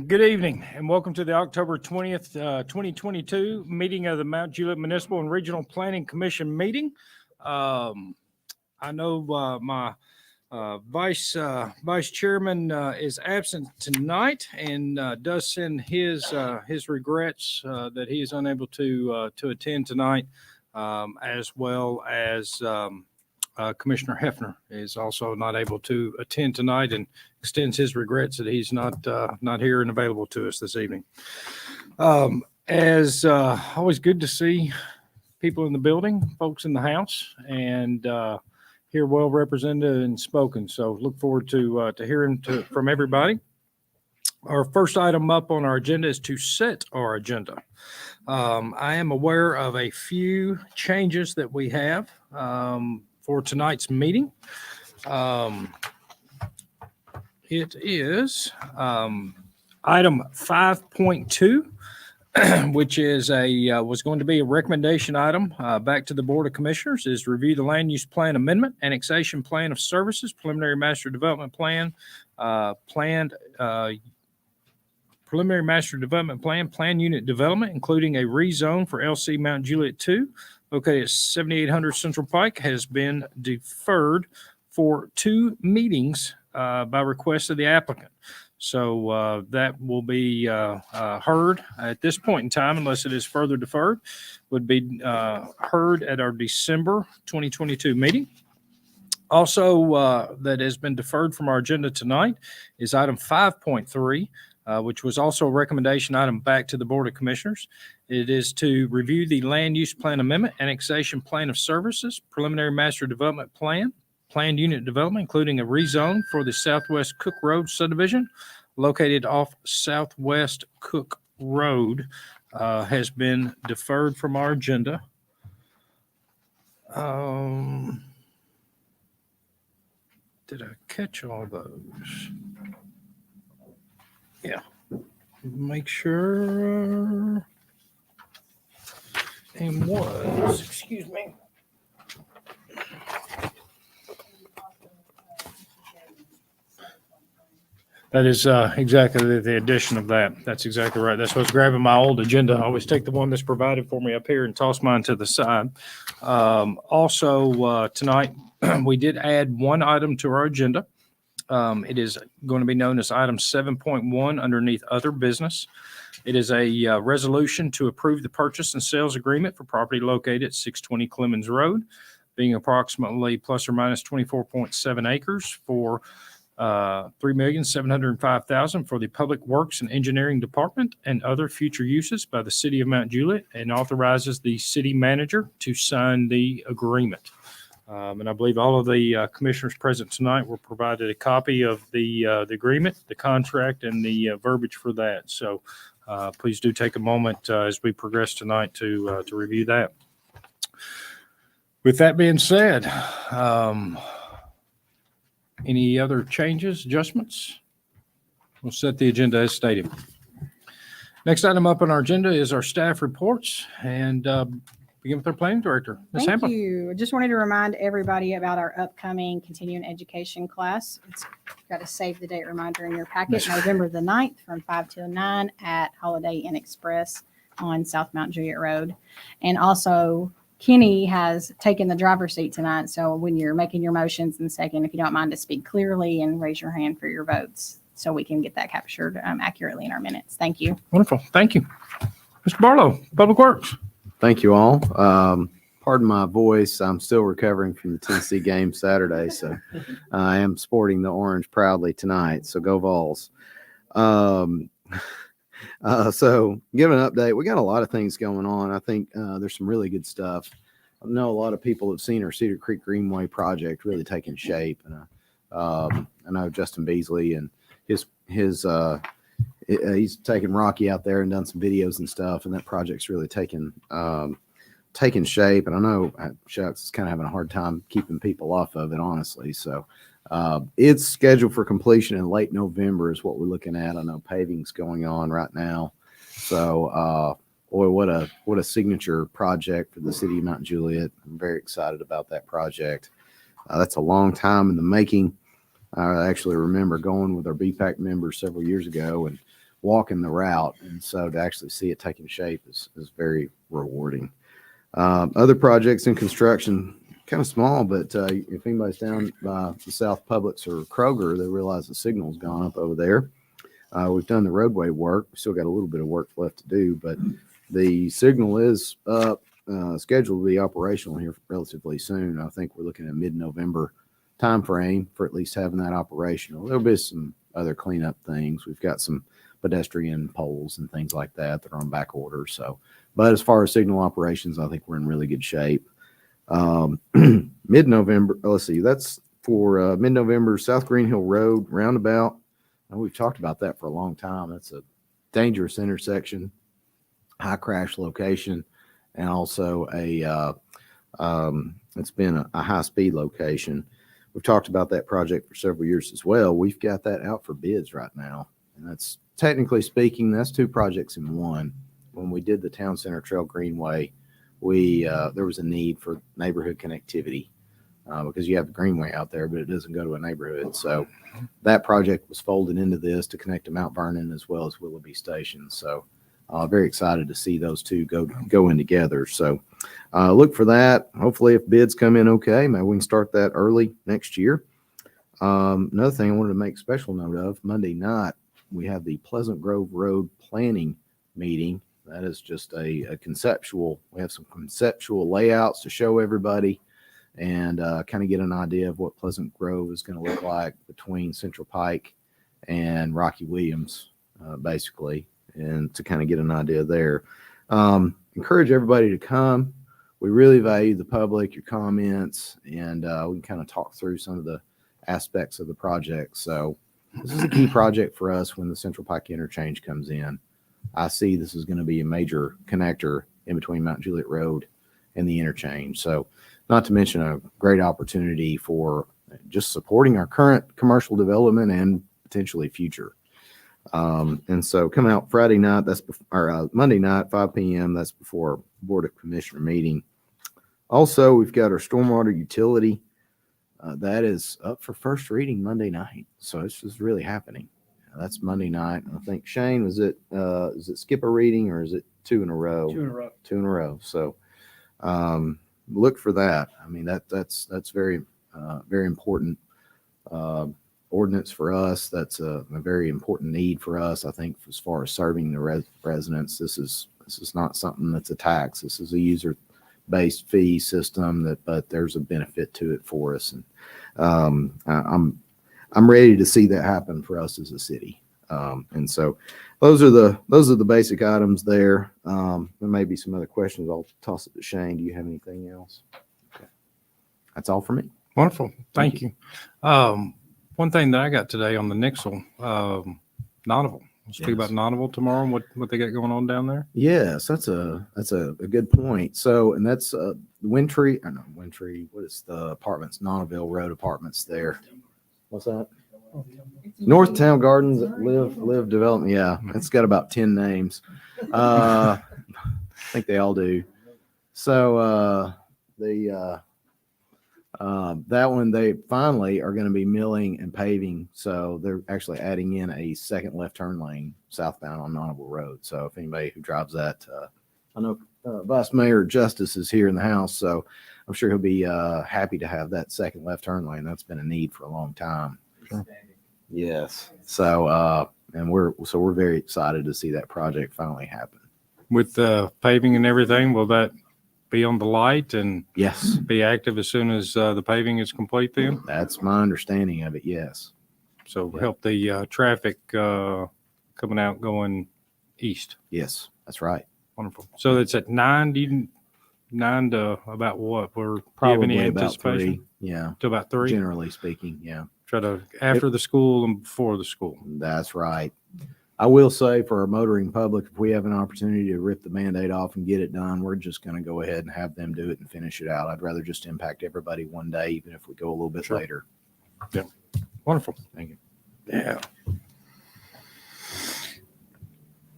Good evening and welcome to the October 20th, 2022 meeting of the Mount Juliet Municipal and Regional Planning Commission meeting. I know my vice chairman is absent tonight and does send his regrets that he is unable to attend tonight, as well as Commissioner Hefner is also not able to attend tonight and extends his regrets that he's not here and available to us this evening. As always, good to see people in the building, folks in the house, and here well represented and spoken. So look forward to hearing from everybody. Our first item up on our agenda is to set our agenda. I am aware of a few changes that we have for tonight's meeting. It is item 5.2, which is was going to be a recommendation item back to the Board of Commissioners, is review the land use plan amendment, annexation plan of services, preliminary master development plan, preliminary master development plan unit development, including a rezone for LC Mount Juliet 2, located at 7800 Central Pike, has been deferred for 2 meetings by request of the applicant. So that will be heard at this point in time, unless it is further deferred, would be heard at our December 2022 meeting. Also, that has been deferred from our agenda tonight is item 5.3. Which was also a recommendation item back to the Board of Commissioners. It is to review the land use plan amendment, annexation plan of services, preliminary master development plan, planned unit development, including a rezone for the Southwest Cook Road subdivision located off Southwest Cook Road, has been deferred from our agenda. Did I catch all those? Yeah, make sure. And was, excuse me. That is exactly the addition of that. That's exactly right. That's what's grabbing my old agenda. I always take the one that's provided for me up here and toss mine to the side. Also, tonight, we did add one item to our agenda. It is going to be known as item 7.1 underneath other business. It is a resolution to approve the purchase and sales agreement for property located at 620 Clemens Road, being approximately plus or minus 24.7 acres for $3,705,000 for the Public Works and Engineering Department and other future uses by the City of Mount Juliet, and authorizes the city manager to sign the agreement. And I believe all of the commissioners present tonight were provided a copy of the agreement, the contract, and the verbiage for that. So please do take a moment as we progress tonight to review that. With that being said, any other changes, adjustments? We'll set the agenda as stated. Next item up on our agenda is our staff reports, and begin with our planning director, Ms. Thank Hampa. you. I just wanted to remind everybody about our upcoming continuing education class. It's got a save the date reminder in your packet, November the 9th from 5 till 9 at Holiday Inn Express on South Mount Juliet Road. And also, Kenny has taken the driver's seat tonight. So when you're making your motions in a second, if you don't mind to speak clearly and raise your hand for your votes so we can get that captured accurately in our minutes. Thank you. Wonderful. Thank you. Mr. Barlow, Public Works. Thank you all. Pardon my voice. I'm still recovering from the Tennessee game Saturday, so I am sporting the orange proudly tonight. So go Vols. So give an update. We got a lot of things going on. I think there's some really good stuff. I know a lot of people have seen our Cedar Creek Greenway project really taking shape. And I know Justin Beasley and he's taken Rocky out there and done some videos and stuff, and that project's really taken shape. And I know Shucks is kind of having a hard time keeping people off of it, honestly. So it's scheduled for completion in late November is what we're looking at. I know paving's going on right now. So boy, what a signature project for the city of Mount Juliet. I'm very excited about that project. That's a long time in the making. I actually remember going with our BPAC members several years ago and walking the route. And so to actually see it taking shape is very rewarding. Other projects in construction, kind of small, but if anybody's down by the South Publix or Kroger, they realize the signal's gone up over there. We've done the roadway work. We still got a little bit of work left to do, but the signal is up, scheduled to be operational here relatively soon. I think we're looking at mid-November timeframe for at least having that operational. There'll be some other cleanup things. We've got some pedestrian poles and things like that that are on back order. So, but as far as signal operations, I think we're in really good shape. Mid-November, let's see, that's for mid-November, South Green Hill Road roundabout. And we've talked about that for a long time. That's a dangerous intersection, high crash location, and also it's been a high speed location. We've talked about that project for several years as well. We've got that out for bids right now. And that's, technically speaking, that's two projects in one. When we did the Town Center Trail Greenway, there was a need for neighborhood connectivity because you have the Greenway out there, but it doesn't go to a neighborhood. So that project was folded into this to connect to Mount Vernon as well as Willoughby Station. So very excited to see those two go in together. So look for that. Hopefully, if bids come in okay, maybe we can start that early next year. Another thing I wanted to make special note of, Monday night, we have the Pleasant Grove Road planning meeting. That is just a conceptual. We have some conceptual layouts to show everybody and kind of get an idea of what Pleasant Grove is going to look like between Central Pike and Rocky Williams, basically, and to kind of get an idea there. Encourage everybody to come. We really value the public, your comments, and we can kind of talk through some of the aspects of the project. So this is a key project for us when the Central Pike interchange comes in. I see this is going to be a major connector in between Mount Juliet Road and the interchange. So not to mention a great opportunity for just supporting our current commercial development and potentially future. And so coming out Friday night, Monday night, 5 p.m., that's before Board of Commissioner meeting. Also, we've got our stormwater utility. That is up for first reading Monday night. So it's just really happening. That's Monday night. I think, Shane, is it skip a reading or is it two in a row? Two in a row. Two in a row. So look for that. I mean, that's very, very important ordinance for us. That's a very important need for us. I think as far as serving the residents, this is not something that's a tax. This is a user-based fee system but there's a benefit to it for us. And I'm ready to see that happen for us as a city. And so those are the basic items there. There may be some other questions. I'll toss it to Shane. Do you have anything else? Okay. That's all for me. Wonderful. Thank you. One thing that I got today on the Nixle, Nonneville. We'll speak about Nonneville tomorrow and what they got going on down there. Yes, that's a good point. So, and that's Wintry. What is the apartments? Nonneville Road apartments there. What's that? North Town Gardens Live Development. Yeah, it's got about 10 names. I think they all do. So that one, they finally are going to be milling and paving. So they're actually adding in a second left turn lane southbound on Nonneville Road. So if anybody who drives that, I know Vice Mayor Justice is here in the house, so I'm sure he'll be happy to have that second left turn lane. That's been a need for a long time. Sure. Yes. So we're very excited to see that project finally happen. With paving and everything, will that be on the light and yes, be active as soon as the paving is complete then? That's my understanding of it, yes. So help the traffic coming out going east. Yes, that's right. Wonderful. So it's at 9 to about what? We're Probably any about anticipation? 3. Yeah. To about 3? Generally speaking, yeah. Try to after the school and before the school. That's right. I will say for our motoring public, if we have an opportunity to rip the Band-Aid off and get it done, we're just going to go ahead and have them do it and finish it out. I'd rather just impact everybody one day, even if we go a little bit later. Yeah. Wonderful. Thank you. Yeah.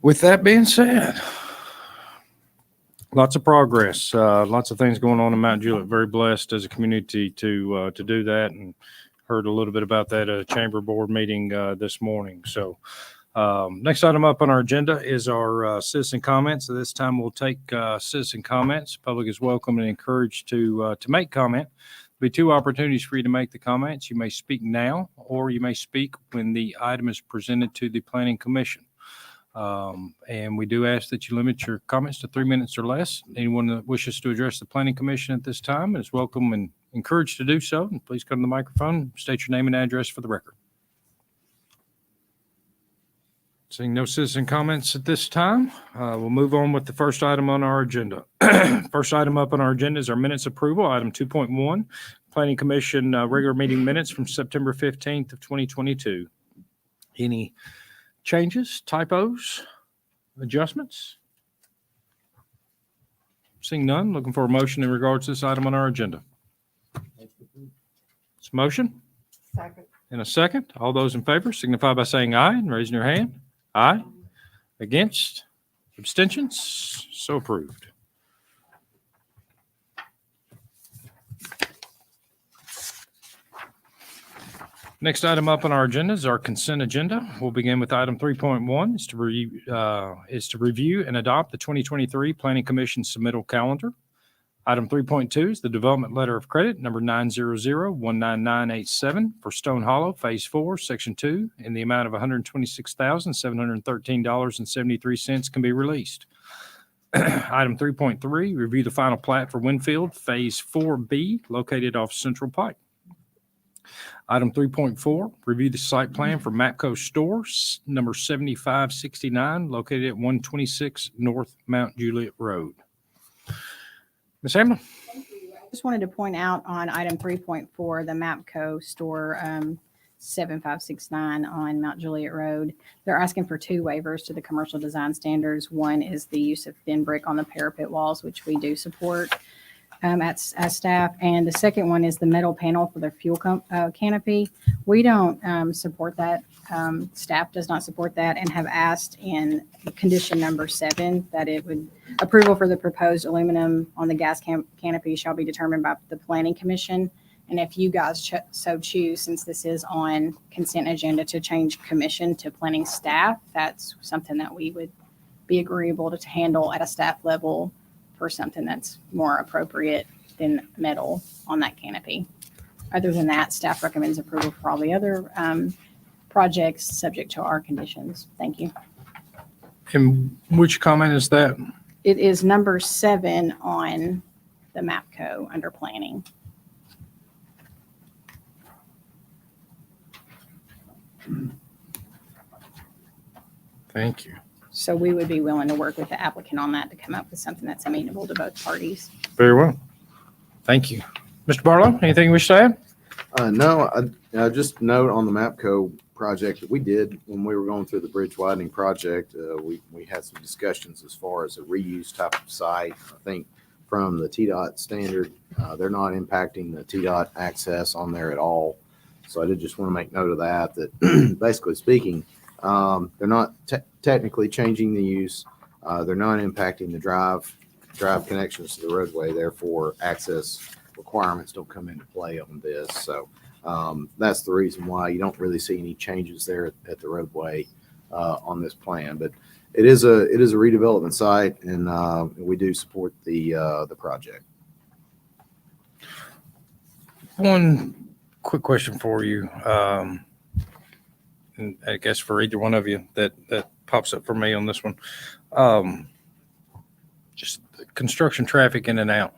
With that being said, Lots of progress, lots of things going on in Mount Juliet. Very blessed as a community to do that, and heard a little bit about that at a chamber board meeting this morning. So next item up on our agenda is our citizen comments. So this time we'll take citizen comments. Public is welcome and encouraged to make comment. There'll be two opportunities for you to make the comments. You may speak now, or you may speak when the item is presented to the Planning Commission. And we do ask that you limit your comments to 3 minutes or less. Anyone that wishes to address the Planning Commission at this time is welcome and encouraged to do so. And please come to the microphone, state your name and address for the record. Seeing no citizen comments at this time, we'll move on with the first item on our agenda. First item up on our agenda is our minutes approval, item 2.1, Planning Commission regular meeting minutes from September 15th of 2022. Any changes, typos, adjustments? Seeing none, looking for a motion in regards to this item on our agenda. It's a motion? Second. In a second. All those in favor signify by saying aye and raising your hand. Aye. Against? Abstentions? So approved. Next item up on our agenda is our consent agenda. We'll begin with item 3.1 is to review and adopt the 2023 Planning Commission submittal calendar. Item 3.2 is the development letter of credit number 900-19987 for Stone Hollow Phase 4, Section 2, in the amount of $126,713.73 can be released. Item 3.3, review the final plat for Winfield Phase 4B located off Central Pike. Item 3.4, review the site plan for Matco Stores, number 7569, located at 126 North Mount Juliet Road. Ms. Hamlin? Just wanted to point out on item 3.4, the MAPCO store 7569 on Mount Juliet Road. They're asking for two waivers to the commercial design standards. One is the use of thin brick on the parapet walls, which we do support as staff. And the second one is the metal panel for the fuel canopy. We don't support that. Staff does not support that and have asked in condition number 7 that it would approval for the proposed aluminum on the gas canopy shall be determined by the Planning Commission. And if you guys so choose, since this is on consent agenda, to change commission to planning staff, that's something that we would be agreeable to handle at a staff level for something that's more appropriate than metal on that canopy. Other than that, staff recommends approval for all the other projects subject to our conditions. Thank you. And which comment is that? It is number 7 on the MAPCO under planning. Thank you. So we would be willing to work with the applicant on that to come up with something that's amenable to both parties. Very well. Thank you. Mr. Barlow, anything you wish to add? No, I just note on the MAPCO project that we did when we were going through the bridge widening project, we had some discussions as far as a reuse type of site. I think from the TDOT standard, they're not impacting the TDOT access on there at all. So I did just want to make note of that, that basically speaking, they're not technically changing the use. They're not impacting the drive connections to the roadway. Therefore, access requirements don't come into play on this. So that's the reason why you don't really see any changes there at the roadway on this plan. But it is a redevelopment site, and we do support the project. One quick question for you. And I guess for either one of you that pops up for me on this one. Just construction traffic in and out.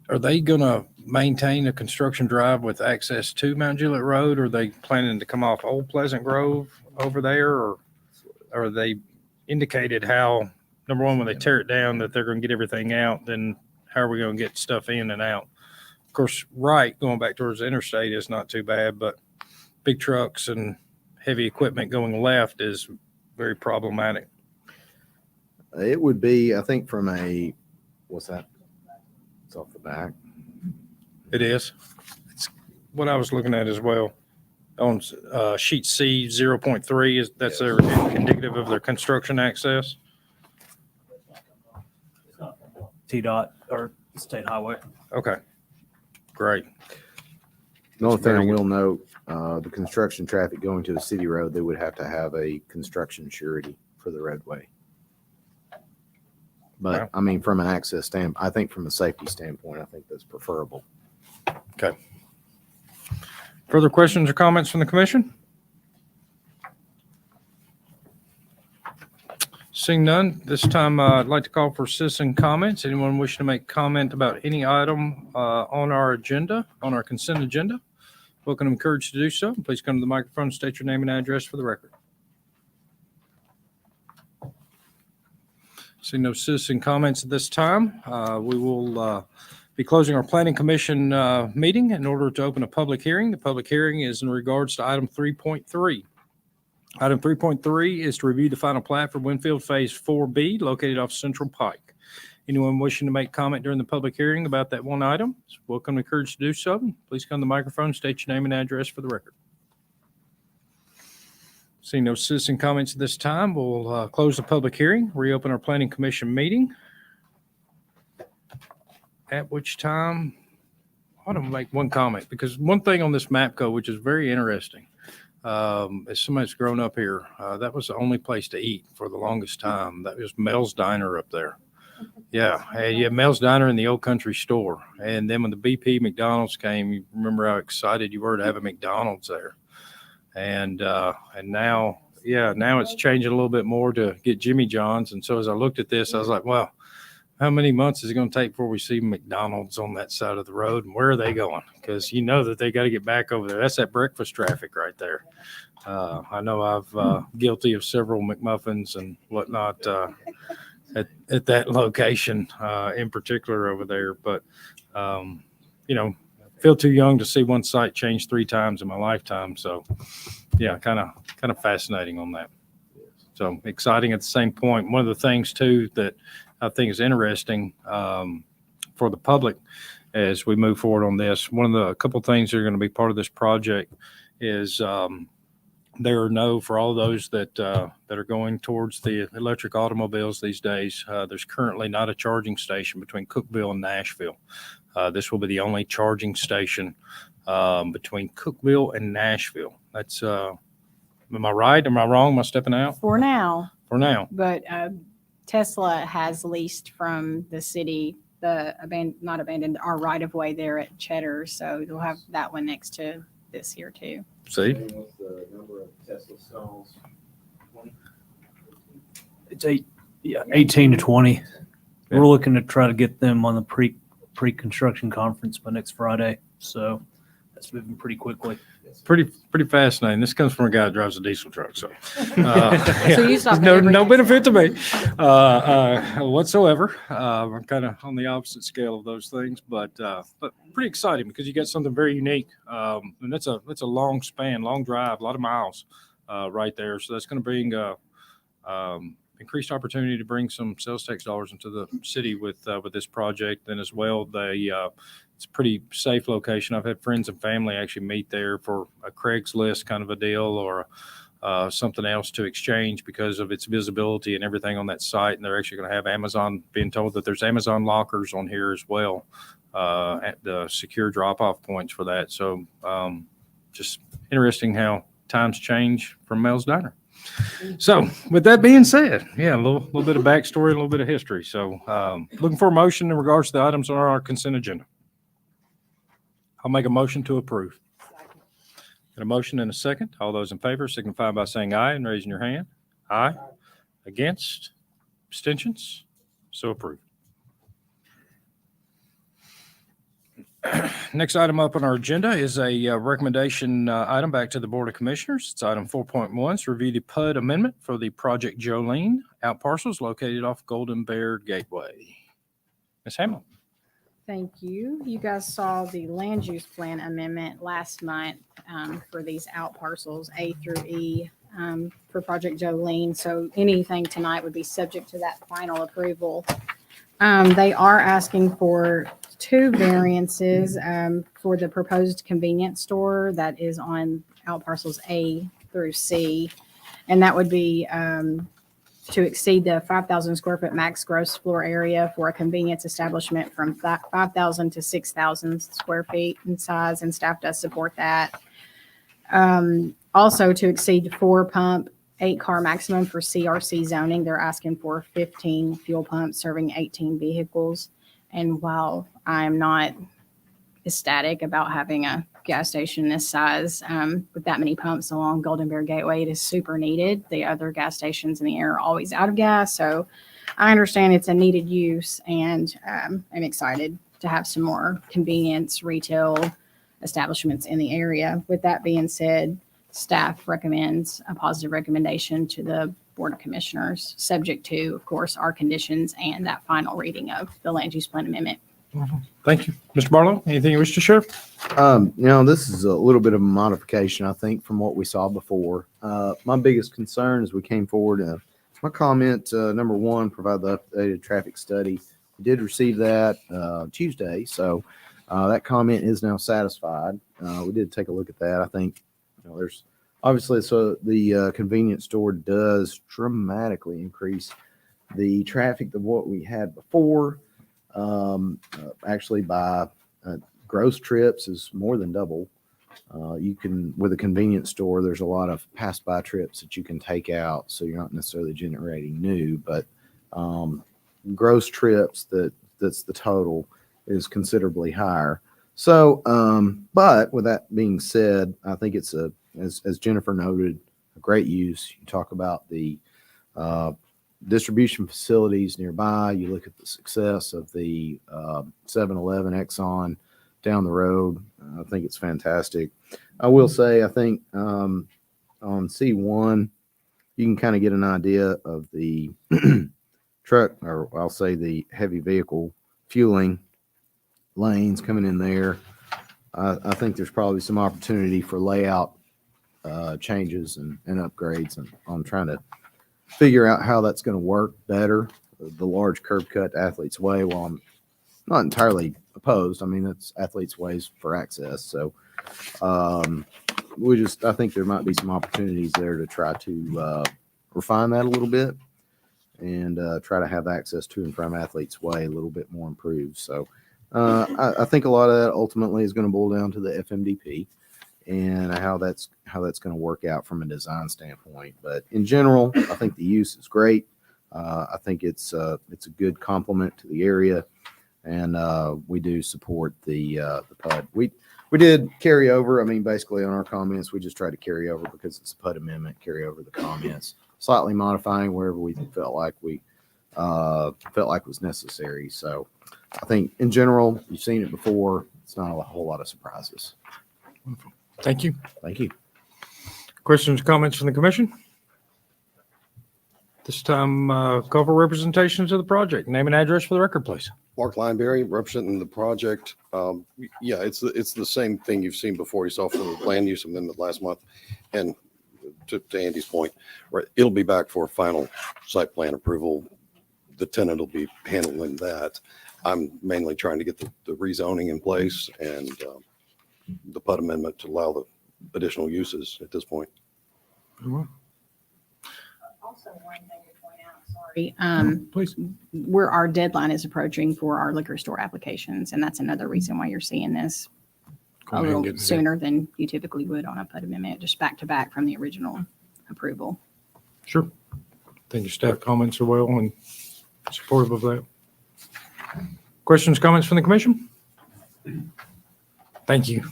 Are they going to maintain a construction drive with access to Mount Juliet Road? Or are they planning to come off Old Pleasant Grove over there? Or are they indicated how, number one, when they tear it down, that they're going to get everything out? Then how are we going to get stuff in and out? Of course, right, going back towards the interstate is not too bad, but big trucks and heavy equipment going left is very problematic. It would be, I think, from a, what's that? It's off the back. It is. It's what I was looking at as well. On sheet C 0.3, that's their indicative of their construction access. It's not TDOT or State Highway. Okay, great. The only thing I very good. will note, the construction traffic going to the city road, they would have to have a construction surety for the roadway. But Wow. I mean, from an access I think from a safety standpoint, I think that's preferable. Further questions or comments from the commission? Seeing none, this time I'd like to call for citizen comments. Anyone wishing to make comment about any item on our agenda, on our consent agenda? Welcome and encouraged to do so. Please come to the microphone, state your name and address for the record. See no citizen comments at this time. We will be closing our planning commission meeting in order to open a public hearing. The public hearing is in regards to item 3.3. Item 3.3 is to review the final plat for Winfield Phase 4B located off Central Pike. Anyone wishing to make comment during the public hearing about that one item is welcome and encouraged to do so. Please come to the microphone, state your name and address for the record. Seeing no citizen comments at this time, we'll close the public hearing, reopen our planning commission meeting. At which time, I want to make one comment because one thing on this map code, which is very interesting, as somebody that's grown up here, that was the only place to eat for the longest time. That was Mel's Diner up there. Yeah, Mel's Diner in the Old Country Store. And then when the BP McDonald's came, you remember how excited you were to have a McDonald's there. And now it's changing a little bit more to get Jimmy John's. And so as I looked at this, I was like, well, how many months is it going to take before we see McDonald's on that side of the road? And where are they going? Because you know that they got to get back over there. That's that breakfast traffic right there. I know I've guilty of several McMuffins and whatnot at that location in particular over there. But, feel too young to see one site change 3 times in my lifetime. So, yeah, kind of fascinating on that. So exciting at the same point. One of the things, too, that I think is interesting for the public as we move forward on this. A couple of things that are going to be part of this project is there are for all those that are going towards the electric automobiles these days, there's currently not a charging station between Cookeville and Nashville. This will be the only charging station between Cookeville and Nashville. That's, am I right? Am I wrong? Am I stepping out? For now, But Tesla has leased from the city not abandoned, our right of way there at Cheddar. So you'll have that one next to this here too. See? What's the number of Tesla stalls? It's 18 to 20. Yeah. We're looking to try to get them on the pre-construction conference by next Friday. So that's moving pretty quickly. Pretty fascinating. This comes from a guy that drives a diesel truck, so So you stop at no everything. benefit to me whatsoever. I'm kind of on the opposite scale of those things, but pretty exciting because you got something very unique, and that's a long span, long drive, a lot of miles right there. So that's going to bring increased opportunity to bring some sales tax dollars into the city with this project, and as well it's a pretty safe location. I've had friends and family actually meet there for a Craigslist kind of a deal or something else to exchange because of its visibility and everything on that site. And they're actually going to have Amazon, being told that there's Amazon lockers on here as well at the secure drop-off points for that. So just interesting how times change from Mel's Diner. So with that being said, a little bit of backstory, a little bit of history. So looking for a motion in regards to the items on our consent agenda. I'll make a motion to approve. Got a motion and a second. All those in favor signify by saying aye and raising your hand. Aye. Against? Abstentions? So approved. Next item up on our agenda is a recommendation item back to the Board of Commissioners. It's item 4.1. It's review the PUD amendment for the Project Jolene out parcels located off Golden Bear Gateway. Ms. Hamill. Thank you. You guys saw the land use plan amendment last month for these out parcels A through E for Project Jolene. So anything tonight would be subject to that final approval. They are asking for 2 variances for the proposed convenience store that is on out parcels A through C. And that would be to exceed the 5,000 square foot max gross floor area for a convenience establishment from 5,000 to 6,000 square feet in size, and staff does support that. Also to exceed 4 pump, 8 car maximum for CRC zoning. They're asking for 15 fuel pumps serving 18 vehicles. And while I'm not ecstatic about having a gas station this size with that many pumps along Golden Bear Gateway, it is super needed. The other gas stations in the area are always out of gas. So I understand it's a needed use, and I'm excited to have some more convenience retail establishments in the area. With that being said, staff recommends a positive recommendation to the Board of Commissioners, subject to, of course, our conditions and that final reading of the land use plan amendment. Thank you. Mr. Barlow, anything you wish to share? This is a little bit of a modification, I think, from what we saw before. My biggest concern as we came forward, my comment, number one, provide the updated traffic study. We did receive that Tuesday, so that comment is now satisfied. We did take a look at that. I think there's obviously, so the convenience store does dramatically increase the traffic of what we had before. Actually, by gross trips is more than double. You can, with a convenience store, there's a lot of pass-by trips that you can take out, so you're not necessarily generating new, but gross trips, that's the total, is considerably higher. So, but with that being said, I think it's as Jennifer noted, a great use. You talk about the distribution facilities nearby. You look at the success of the 7-Eleven Exxon down the road. I think it's fantastic. I will say, I think on C1, you can kind of get an idea of the truck, or I'll say the heavy vehicle fueling lanes coming in there. I think there's probably some opportunity for layout changes and upgrades, and on trying to figure out how that's going to work better. The large curb cut Athletes Way, while I'm not entirely opposed, I mean, that's Athletes Ways for access. So I think there might be some opportunities there to try to refine that a little bit and try to have access to and from Athletes Way a little bit more improved. So I think a lot of that ultimately is going to boil down to the FMDP and how that's going to work out from a design standpoint. But in general, I think the use is great. I think it's a good complement to the area, and we do support the PUD. We did carry over. I mean, basically on our comments, we just tried to carry over because it's a PUD amendment. Carry over the comments, slightly modifying wherever we felt like was necessary. So I think in general, you've seen it before. It's not a whole lot of surprises. Thank you. Thank you. Questions, comments from the commission? This time, call for representations of the project. Name and address for the record, please. Mark Lineberry, representing the project. Yeah, it's the same thing you've seen before. You saw for the land use amendment last month. And to Andy's point, right, it'll be back for final site plan approval. The tenant will be handling that. I'm mainly trying to get the rezoning in place and the PUD amendment to allow the additional uses at this point. Also, one thing to point out, sorry, Please. where our deadline is approaching for our liquor store applications, and that's another reason why you're seeing this Go a ahead and little get into sooner than you typically would on a PUD amendment, just back to back from the original approval. Sure. Think your staff comments are well and supportive of that. Questions, comments from the commission? Thank you.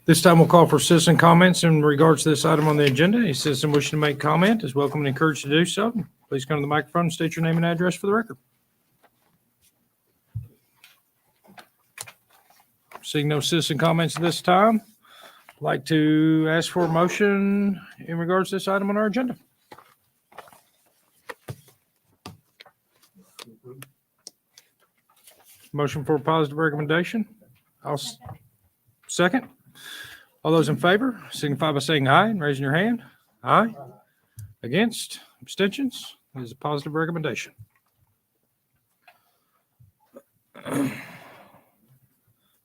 This time we'll call for citizen comments in regards to this item on the agenda. Any citizen wishing to make comment is welcome and encouraged to do so. Please come to the microphone and state your name and address for the record. Seeing no citizen comments at this time, I'd like to ask for a motion in regards to this item on our agenda. Motion for a positive recommendation. I'll second. All those in favor signify by saying aye and raising your hand. Aye. Against? Abstentions? It is a positive recommendation.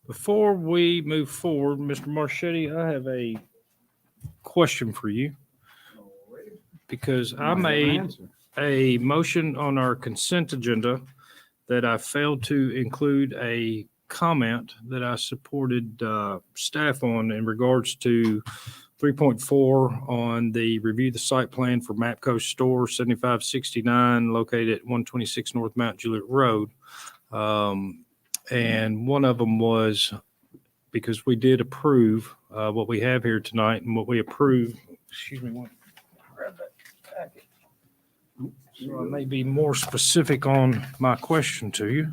Before we move forward, Mr. Marchetti, I have a question for you because I made a motion on our consent agenda that I failed to include a comment that I supported staff on in regards to 3.4 on the review the site plan for Mapco Store 7569 located at 126 North Mount Juliet Road. And one of them was because we did approve what we have here tonight, and what we approved, excuse me, grab that packet. So I may be more specific on my question to you.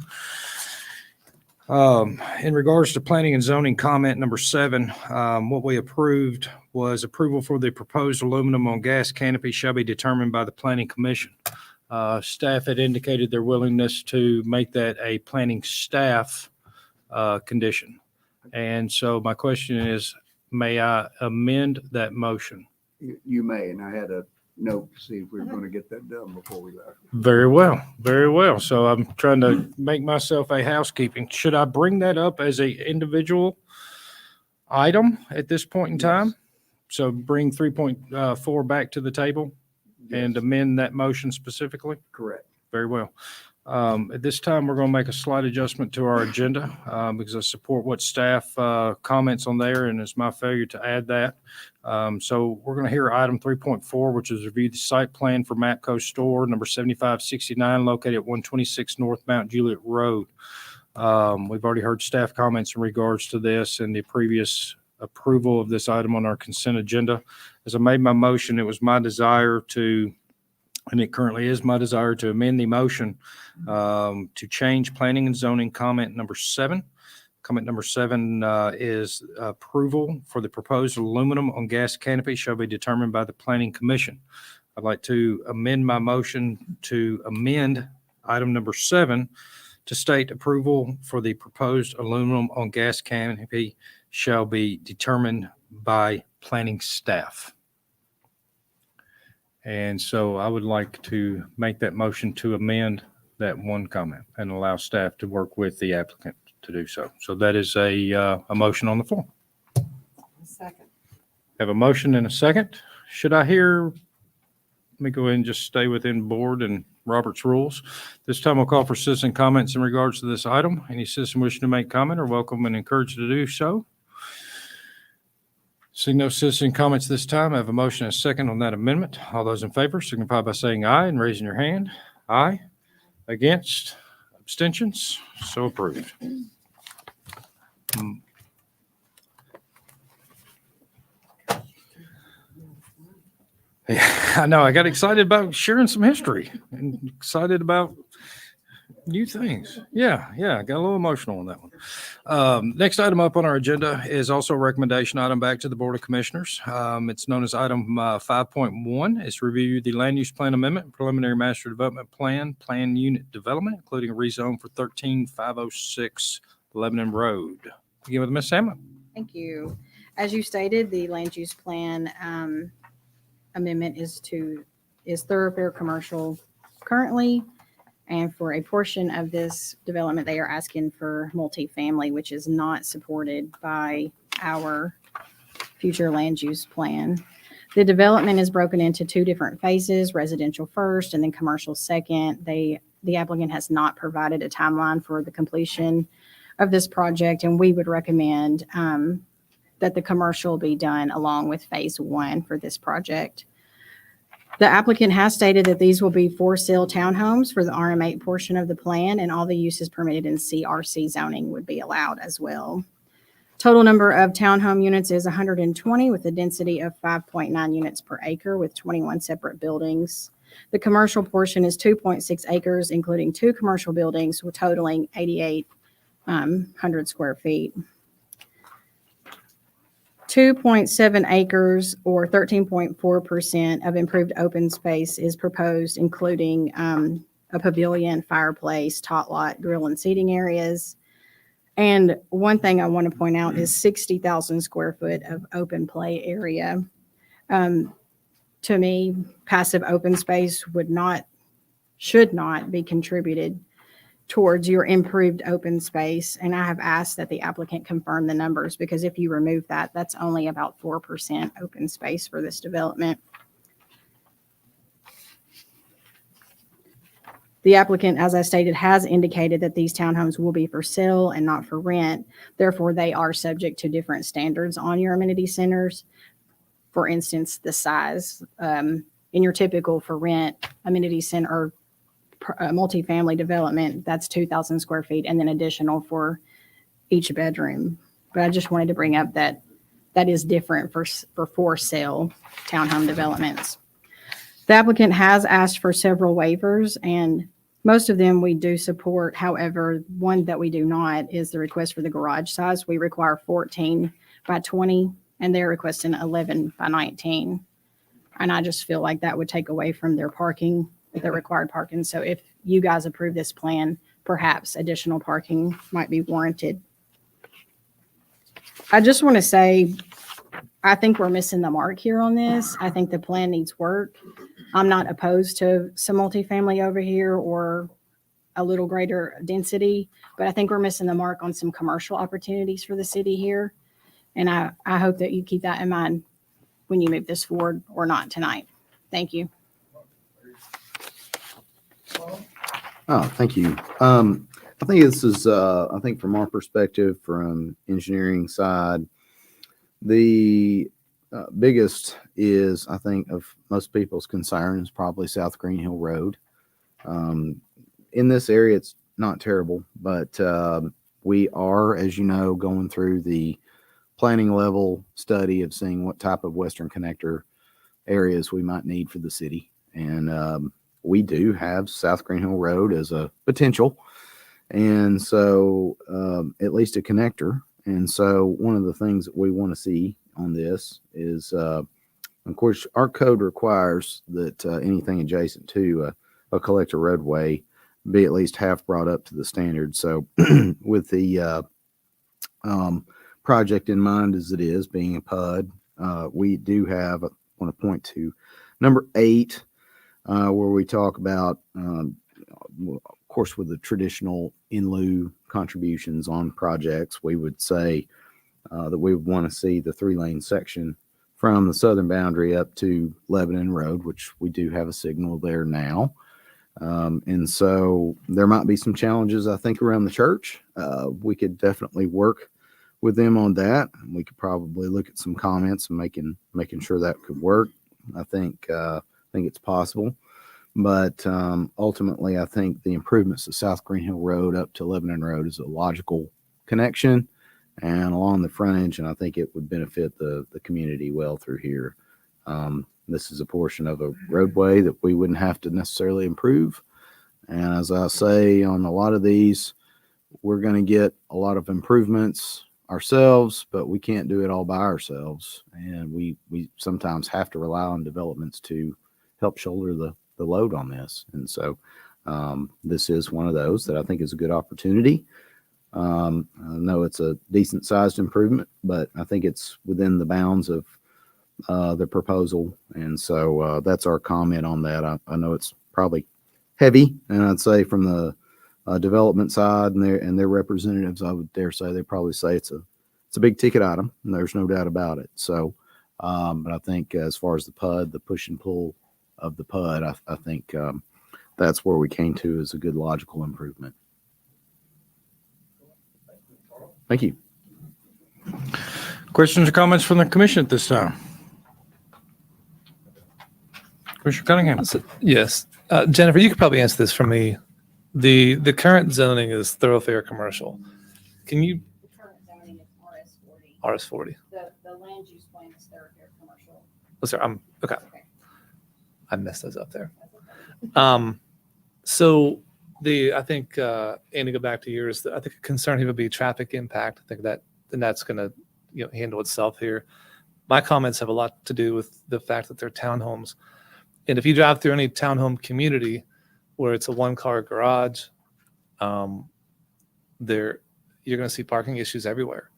In regards to planning and zoning comment number 7, what we approved was approval for the proposed aluminum on gas canopy shall be determined by the planning commission. Staff had indicated their willingness to make that a planning staff condition. And so my question is, may I amend that motion? You may, and I had a note to see if we were going to get that done before we left. Very well, very well. So I'm trying to make myself a housekeeping. Should I bring that up as a individual item at this point in time? So bring 3.4 back to the table and amend that motion specifically? Correct. Very well. At this time, we're going to make a slight adjustment to our agenda because I support what staff comments on there, and it's my failure to add that. So we're going to hear item 3.4, which is review the site plan for Mapco Store number 7569 located at 126 North Mount Juliet Road. We've already heard staff comments in regards to this and the previous approval of this item on our consent agenda. As I made my motion, it was my desire to, and it currently is my desire to amend the motion to change planning and zoning comment number 7. Comment number 7 is approval for the proposed aluminum on gas canopy shall be determined by the planning commission. I'd like to amend my motion to amend item number 7 to state approval for the proposed aluminum on gas canopy shall be determined by planning staff. And so I would like to make that motion to amend that one comment and allow staff to work with the applicant to do so. So that is a motion on the floor. Second. Have a motion and a second. Should I hear, let me go ahead and just stay within board and Robert's rules. This time I'll call for citizen comments in regards to this item. Any citizen wishing to make comment are welcome and encouraged to do so. Seeing no citizen comments this time, I have a motion and a second on that amendment. All those in favor signify by saying aye and raising your hand. Aye. Against? Abstentions? So approved. I know. I got excited about sharing some history and excited about new things. Yeah. I got a little emotional on that one. Next item up on our agenda is also a recommendation item back to the Board of Commissioners. It's known as item 5.1. It's review the land use plan amendment, preliminary master development plan unit development, including a rezone for 13506 Lebanon Road. Begin with Ms. Salmon. Thank you. As you stated, the land use plan amendment is thoroughfare commercial currently. And for a portion of this development, they are asking for multifamily, which is not supported by our future land use plan. The development is broken into 2 different phases, residential first and then commercial second. The applicant has not provided a timeline for the completion of this project, and we would recommend that the commercial be done along with phase 1 for this project. The applicant has stated that these will be for sale townhomes for the RM8 portion of the plan, and all the uses permitted in CRC zoning would be allowed as well. Total number of townhome units is 120 with a density of 5.9 units per acre with 21 separate buildings. The commercial portion is 2.6 acres, including 2 commercial buildings totaling 8,800 square feet. 2.7 acres or 13.4% of improved open space is proposed, including a pavilion, fireplace, tot lot, grill and seating areas. And one thing I want to point out is 60,000 square foot of open play area. To me, passive open space should not be contributed towards your improved open space. And I have asked that the applicant confirm the numbers, because if you remove that, that's only about 4% open space for this development. The applicant, as I stated, has indicated that these townhomes will be for sale and not for rent. Therefore, they are subject to different standards on your amenity centers. For instance, the size. In your typical for rent amenity center or multifamily development, that's 2,000 square feet and then additional for each bedroom. But I just wanted to bring up that that is different for sale townhome developments. The applicant has asked for several waivers, and most of them we do support. However, one that we do not is the request for the garage size. We require 14 by 20, and they're requesting 11 by 19. And I just feel like that would take away from their parking, their required parking. So if you guys approve this plan, perhaps additional parking might be warranted. I just want to say, I think we're missing the mark here on this. I think the plan needs work. I'm not opposed to some multifamily over here or a little greater density, but I think we're missing the mark on some commercial opportunities for the city here. And I hope that you keep that in mind when you move this forward or not tonight. Thank you. Oh, thank you. I think this is, I think from our perspective, from engineering side, the biggest is, I think, of most people's concern is probably South Green Hill Road. In this area, it's not terrible, but we are, as you know, going through the planning level study of seeing what type of Western connector areas we might need for the city. And we do have South Green Hill Road as a potential. And so at least a connector. And so one of the things that we want to see on this is, of course, our code requires that anything adjacent to a collector roadway be at least half brought up to the standard. So with the project in mind as it is, being a PUD, we do have, I want to point to number 8, where we talk about, of course, with the traditional in lieu contributions on projects, we would say that we would want to see the 3-lane section from the southern boundary up to Lebanon Road, which we do have a signal there now. And so there might be some challenges, I think, around the church. We could definitely work with them on that. We could probably look at some comments and making sure that could work. I think it's possible. But ultimately, I think the improvements to South Green Hill Road up to Lebanon Road is a logical connection and along the frontage, and I think it would benefit the community well through here. This is a portion of a roadway that we wouldn't have to necessarily improve. And as I say, on a lot of these, we're going to get a lot of improvements ourselves, but we can't do it all by ourselves. And we sometimes have to rely on developments to help shoulder the load on this. And so this is one of those that I think is a good opportunity. I know it's a decent sized improvement, but I think it's within the bounds of the proposal. And so that's our comment on that. I know it's probably heavy, and I'd say from the development side and their representatives, I would dare say they probably say it's a big ticket item, and there's no doubt about it. So, but I think as far as the PUD, the push and pull of the PUD, I think that's where we came to as a good logical improvement. Thank you. Questions or comments from the commission at this time? Commissioner Cunningham. Yes. Jennifer, you could probably answer this for me. The current zoning is thoroughfare commercial. Can you? The current zoning is RS40. RS40. The land use plan is thoroughfare commercial. Oh, sorry. Okay. Okay. I messed those up there. So I think, Andy, go back to yours. I think a concern here would be traffic impact. I think that's going to handle itself here. My comments have a lot to do with the fact that they're townhomes. And if you drive through any townhome community where it's a 1-car garage, you're going to see parking issues everywhere.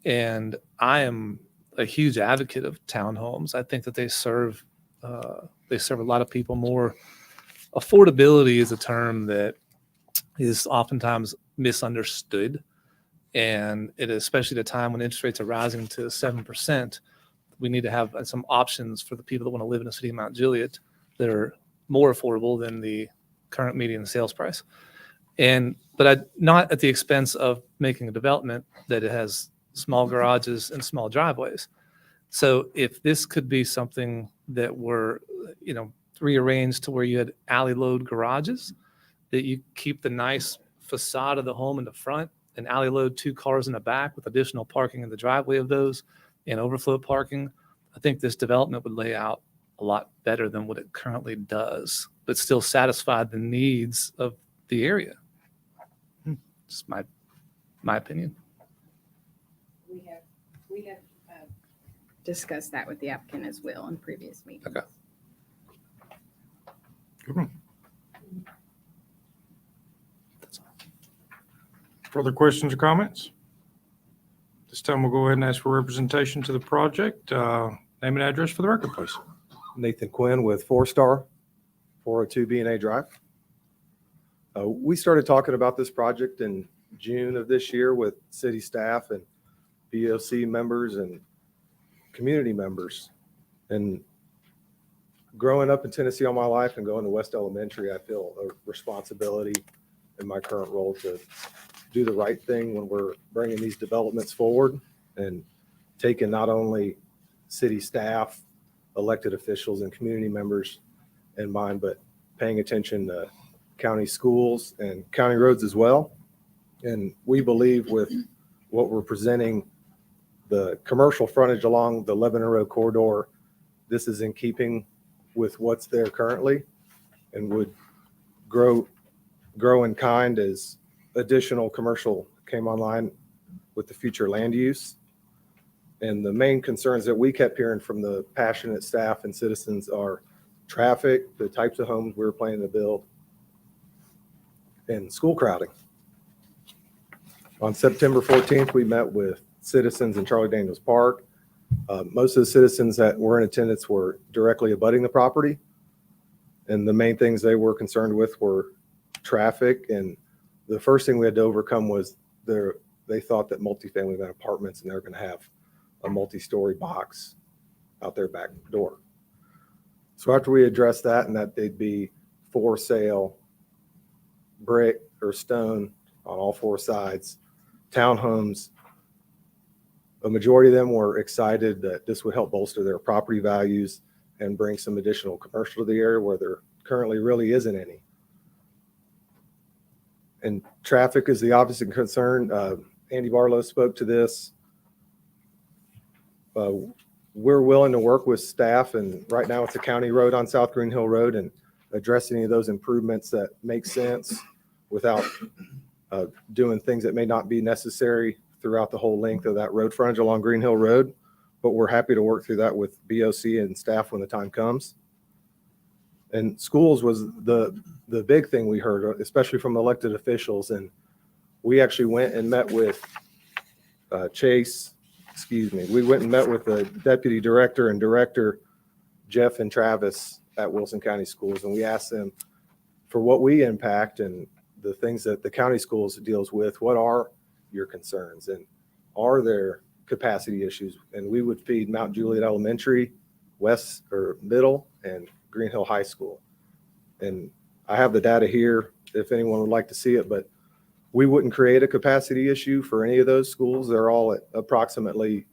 And I am a huge advocate of townhomes. I think that they serve a lot of people more. Affordability is a term that is oftentimes misunderstood. And it is, especially at a time when interest rates are rising to 7%, we need to have some options for the people that want to live in the city of Mount Juliet that are more affordable than the current median sales price. But not at the expense of making a development that it has small garages and small driveways. So if this could be something that were, rearranged to where you had alley load garages, that you keep the nice facade of the home in the front and alley load 2 cars in the back with additional parking in the driveway of those and overflow parking, I think this development would lay out a lot better than what it currently does, but still satisfy the needs of the area. Just my opinion. We have discussed that with the applicant as well in previous meetings. Okay. Good one. Further questions or comments? This time we'll go ahead and ask for representation to the project. Name and address for the record, please. Nathan Quinn with 4-Star, 402 B&A Drive. We started talking about this project in June of this year with city staff and BOC members and community members. And growing up in Tennessee all my life and going to West Elementary, I feel a responsibility in my current role to do the right thing when we're bringing these developments forward and taking not only city staff, elected officials, and community members in mind, but paying attention to county schools and county roads as well. And we believe with what we're presenting, the commercial frontage along the Lebanon Road corridor, this is in keeping with what's there currently and would grow in kind as additional commercial came online with the future land use. And the main concerns that we kept hearing from the passionate staff and citizens are traffic, the types of homes we're planning to build, and school crowding. On September 14th, we met with citizens in Charlie Daniels Park. Most of the citizens that were in attendance were directly abutting the property. And the main things they were concerned with were traffic. And the first thing we had to overcome was they thought that multifamily meant apartments and they're going to have a multi-story box out their back door. So after we addressed that and that they'd be for sale, brick or stone on all 4 sides, townhomes, a majority of them were excited that this would help bolster their property values and bring some additional commercial to the area where there currently really isn't any. And traffic is the opposite concern. Andy Barlow spoke to this. We're willing to work with staff, and right now it's a county road on South Green Hill Road, and address any of those improvements that make sense without doing things that may not be necessary throughout the whole length of that road frontage along Green Hill Road. But we're happy to work through that with BOC and staff when the time comes. And schools was the big thing we heard, especially from elected officials. And we actually went and met with we went and met with the deputy director and director, Jeff and Travis at Wilson County Schools. And we asked them for what we impact and the things that the county schools deals with, what are your concerns and are there capacity issues? And we would feed Mount Juliet Elementary, West or Middle, and Green Hill High School. And I have the data here if anyone would like to see it, but we wouldn't create a capacity issue for any of those schools. They're all at approximately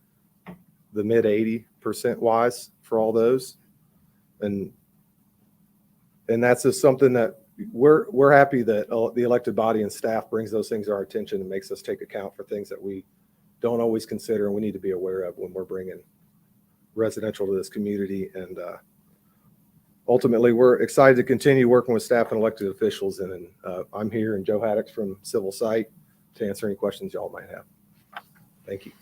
the mid 80% wise for all those. And that's just something that we're happy that the elected body and staff brings those things to our attention and makes us take account for things that we don't always consider and we need to be aware of when we're bringing residential to this community. And ultimately, we're excited to continue working with staff and elected officials. And I'm here, and Joe Haddocks from Civil Site, to answer any questions y'all might have. Thank you.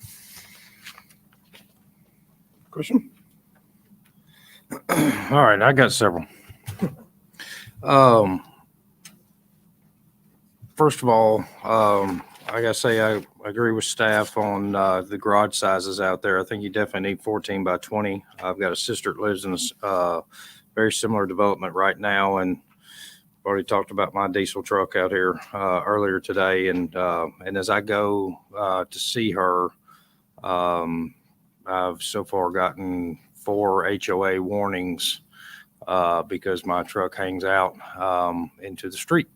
Question? All right, I got several. First of all, I gotta say I agree with staff on the garage sizes out there. I think you definitely need 14 by 20. I've got a sister that lives in a very similar development right now, and I've already talked about my diesel truck out here earlier today. And as I go to see her, I've so far gotten 4 HOA warnings because my truck hangs out into the street.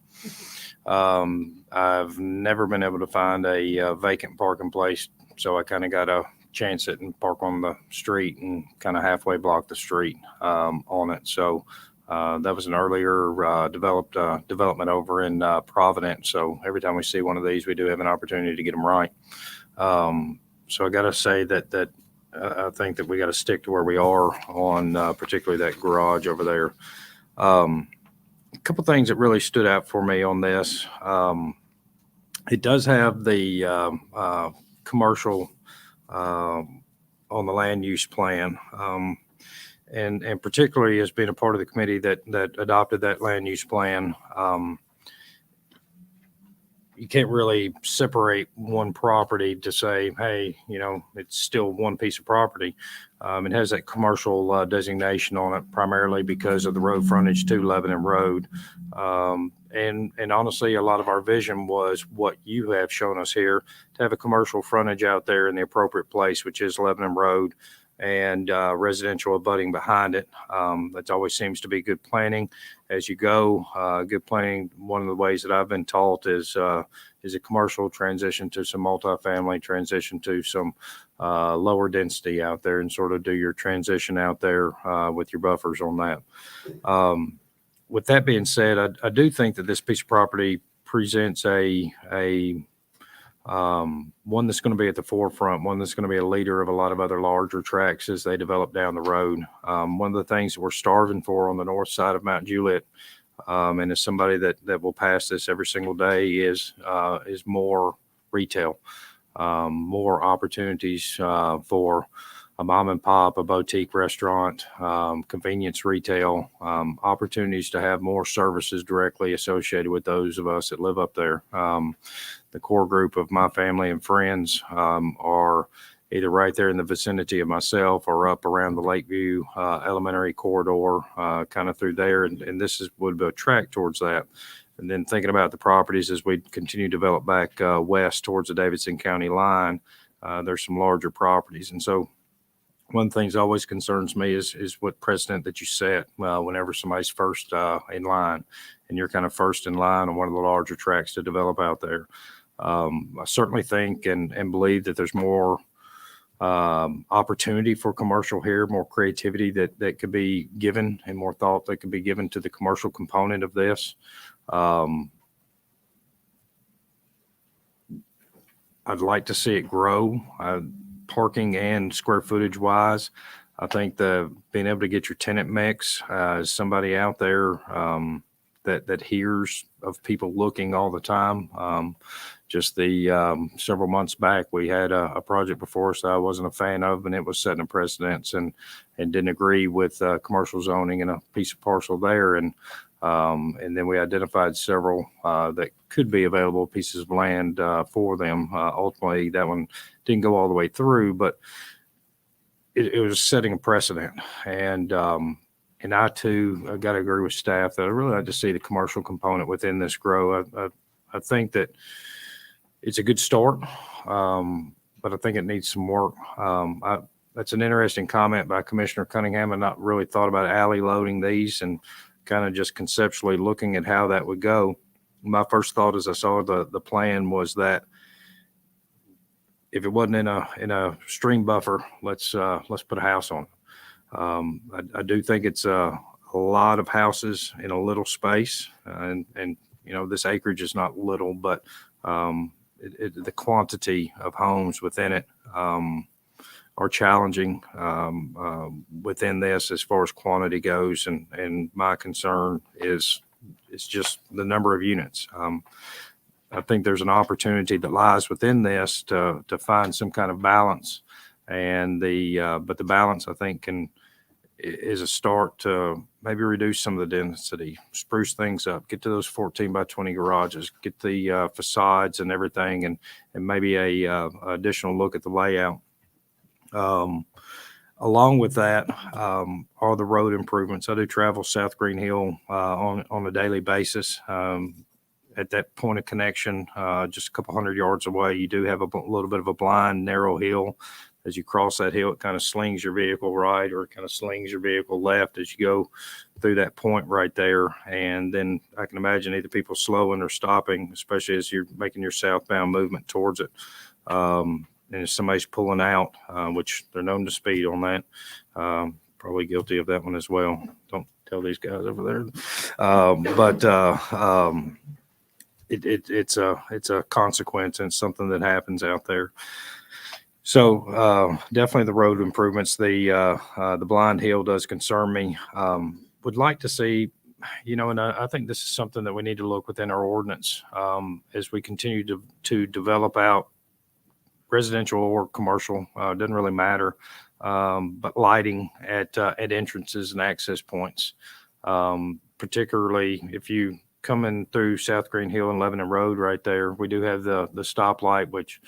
I've never been able to find a vacant parking place, so I kind of got to chance it and park on the street and kind of halfway block the street on it. So that was an earlier development over in Providence. So every time we see one of these, we do have an opportunity to get them right. So I got to say that I think that we got to stick to where we are on particularly that garage over there. A couple things that really stood out for me on this. It does have the commercial on the land use plan. And particularly as being a part of the committee that adopted that land use plan, you can't really separate one property to say, hey, it's still one piece of property. It has that commercial designation on it primarily because of the road frontage to Lebanon Road. And honestly, a lot of our vision was what you have shown us here, to have a commercial frontage out there in the appropriate place, which is Lebanon Road, and residential abutting behind it. That always seems to be good planning as you go. Good planning, one of the ways that I've been taught is a commercial transition to some multifamily, transition to some lower density out there, and sort of do your transition out there with your buffers on that. With that being said, I do think that this piece of property presents a one that's going to be at the forefront, one that's going to be a leader of a lot of other larger tracks as they develop down the road. One of the things that we're starving for on the north side of Mount Juliet, and as somebody that will pass this every single day, is more retail, more opportunities for a mom and pop, a boutique restaurant, convenience retail, opportunities to have more services directly associated with those of us that live up there. The core group of my family and friends are either right there in the vicinity of myself or up around the Lakeview Elementary corridor, kind of through there. And this would be a track towards that. And then thinking about the properties as we continue to develop back west towards the Davidson County line, there's some larger properties. And so one of the things that always concerns me is what precedent that you set whenever somebody's first in line, and you're kind of first in line on one of the larger tracks to develop out there. I certainly think and believe that there's more opportunity for commercial here, more creativity that could be given, and more thought that could be given to the commercial component of this. I'd like to see it grow, parking and square footage wise. I think being able to get your tenant mix, somebody out there that hears of people looking all the time. Just the several months back, we had a project before us that I wasn't a fan of, and it was setting a precedence and didn't agree with commercial zoning and a piece of parcel there. And then we identified several that could be available pieces of land for them. Ultimately, that one didn't go all the way through, but it was setting a precedent. And I too got to agree with staff that I really like to see the commercial component within this grow. I think that it's a good start, but I think it needs some work. That's an interesting comment by Commissioner Cunningham. I not really thought about alley loading these and kind of just conceptually looking at how that would go. My first thought as I saw the plan was that if it wasn't in a stream buffer, let's put a house on it. I do think it's a lot of houses in a little space, and this acreage is not little, but the quantity of homes within it are challenging within this as far as quantity goes, and my concern is just the number of units. I think there's an opportunity that lies within this to find some kind of balance, and but the balance I think is a start to maybe reduce some of the density, spruce things up, get to those 14 by 20 garages, get the facades and everything, and maybe a additional look at the layout. Along with that are the road improvements. I do travel South Green Hill on a daily basis. At that point of connection, just a couple hundred yards away, you do have a little bit of a blind, narrow hill as you cross that hill, it kind of slings your vehicle right, or it kind of slings your vehicle left as you go through that point right there. And then I can imagine either people slowing or stopping, especially as you're making your southbound movement towards it. And if somebody's pulling out, which they're known to speed on that, probably guilty of that one as well. Don't tell these guys over there. It's a consequence and something that happens out there. So definitely the road improvements. The blind hill does concern me. Would like to see, and I think this is something that we need to look within our ordinance as we continue to develop out residential or commercial. Doesn't really matter, but lighting at entrances and access points, particularly if you coming through South Green Hill and Lebanon Road right there. We do have the stoplight, which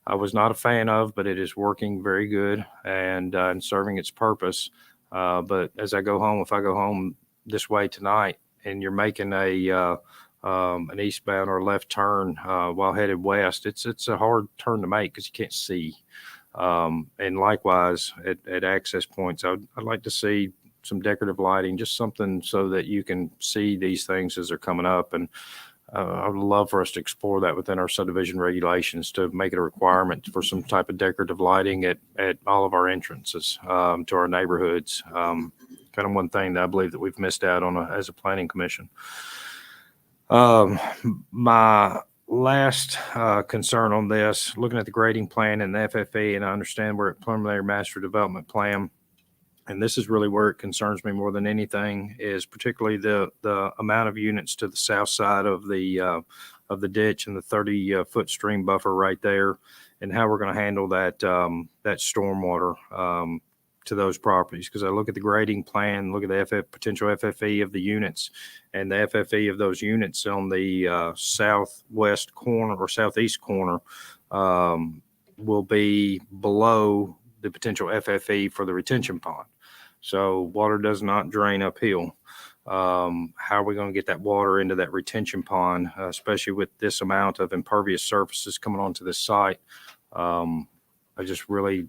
I was not a fan of, but it is working very good and serving its purpose. But as I go home, if I go home this way tonight and you're making an eastbound or left turn while headed west, it's a hard turn to make because you can't see. And likewise at access points, I'd like to see some decorative lighting, just something so that you can see these things as they're coming up. And I would love for us to explore that within our subdivision regulations to make it a requirement for some type of decorative lighting at all of our entrances to our neighborhoods. Kind of one thing that I believe that we've missed out on as a planning commission. My last concern on this, looking at the grading plan and the FFE, and I understand we're at preliminary master development plan, and this is really where it concerns me more than anything, is particularly the amount of units to the south side of the ditch and the 30-foot stream buffer right there, and how we're going to handle that stormwater to those properties. Because I look at the grading plan, look at the potential FFE of the units, and the FFE of those units on the southwest corner or southeast corner will be below the potential FFE for the retention pond. So water does not drain uphill. How are we going to get that water into that retention pond, especially with this amount of impervious surfaces coming onto this site? I just really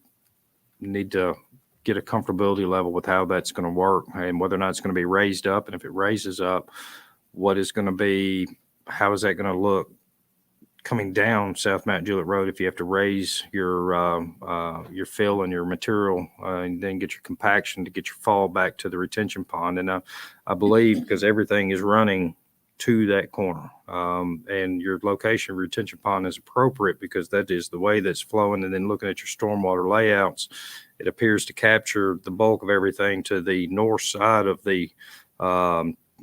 need to get a comfortability level with how that's going to work and whether or not it's going to be raised up. And if it raises up, what is going to be, how is that going to look coming down South Mount Juliet Road if you have to raise your fill and your material and then get your compaction to get your fall back to the retention pond. And I believe because everything is running to that corner and your location retention pond is appropriate because that is the way that's flowing. And then looking at your stormwater layouts, it appears to capture the bulk of everything to the north side of the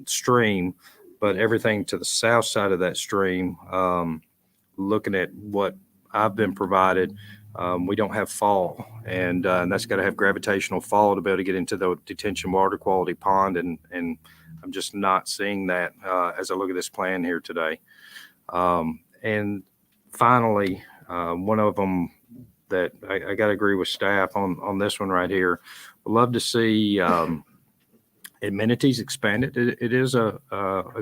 stream, but everything to the south side of that stream, looking at what I've been provided, we don't have fall, and that's got to have gravitational fall to be able to get into the detention water quality pond, and I'm just not seeing that as I look at this plan here today. And finally, one of them that I got to agree with staff on this one right here. We'd love to see amenities expanded. It is a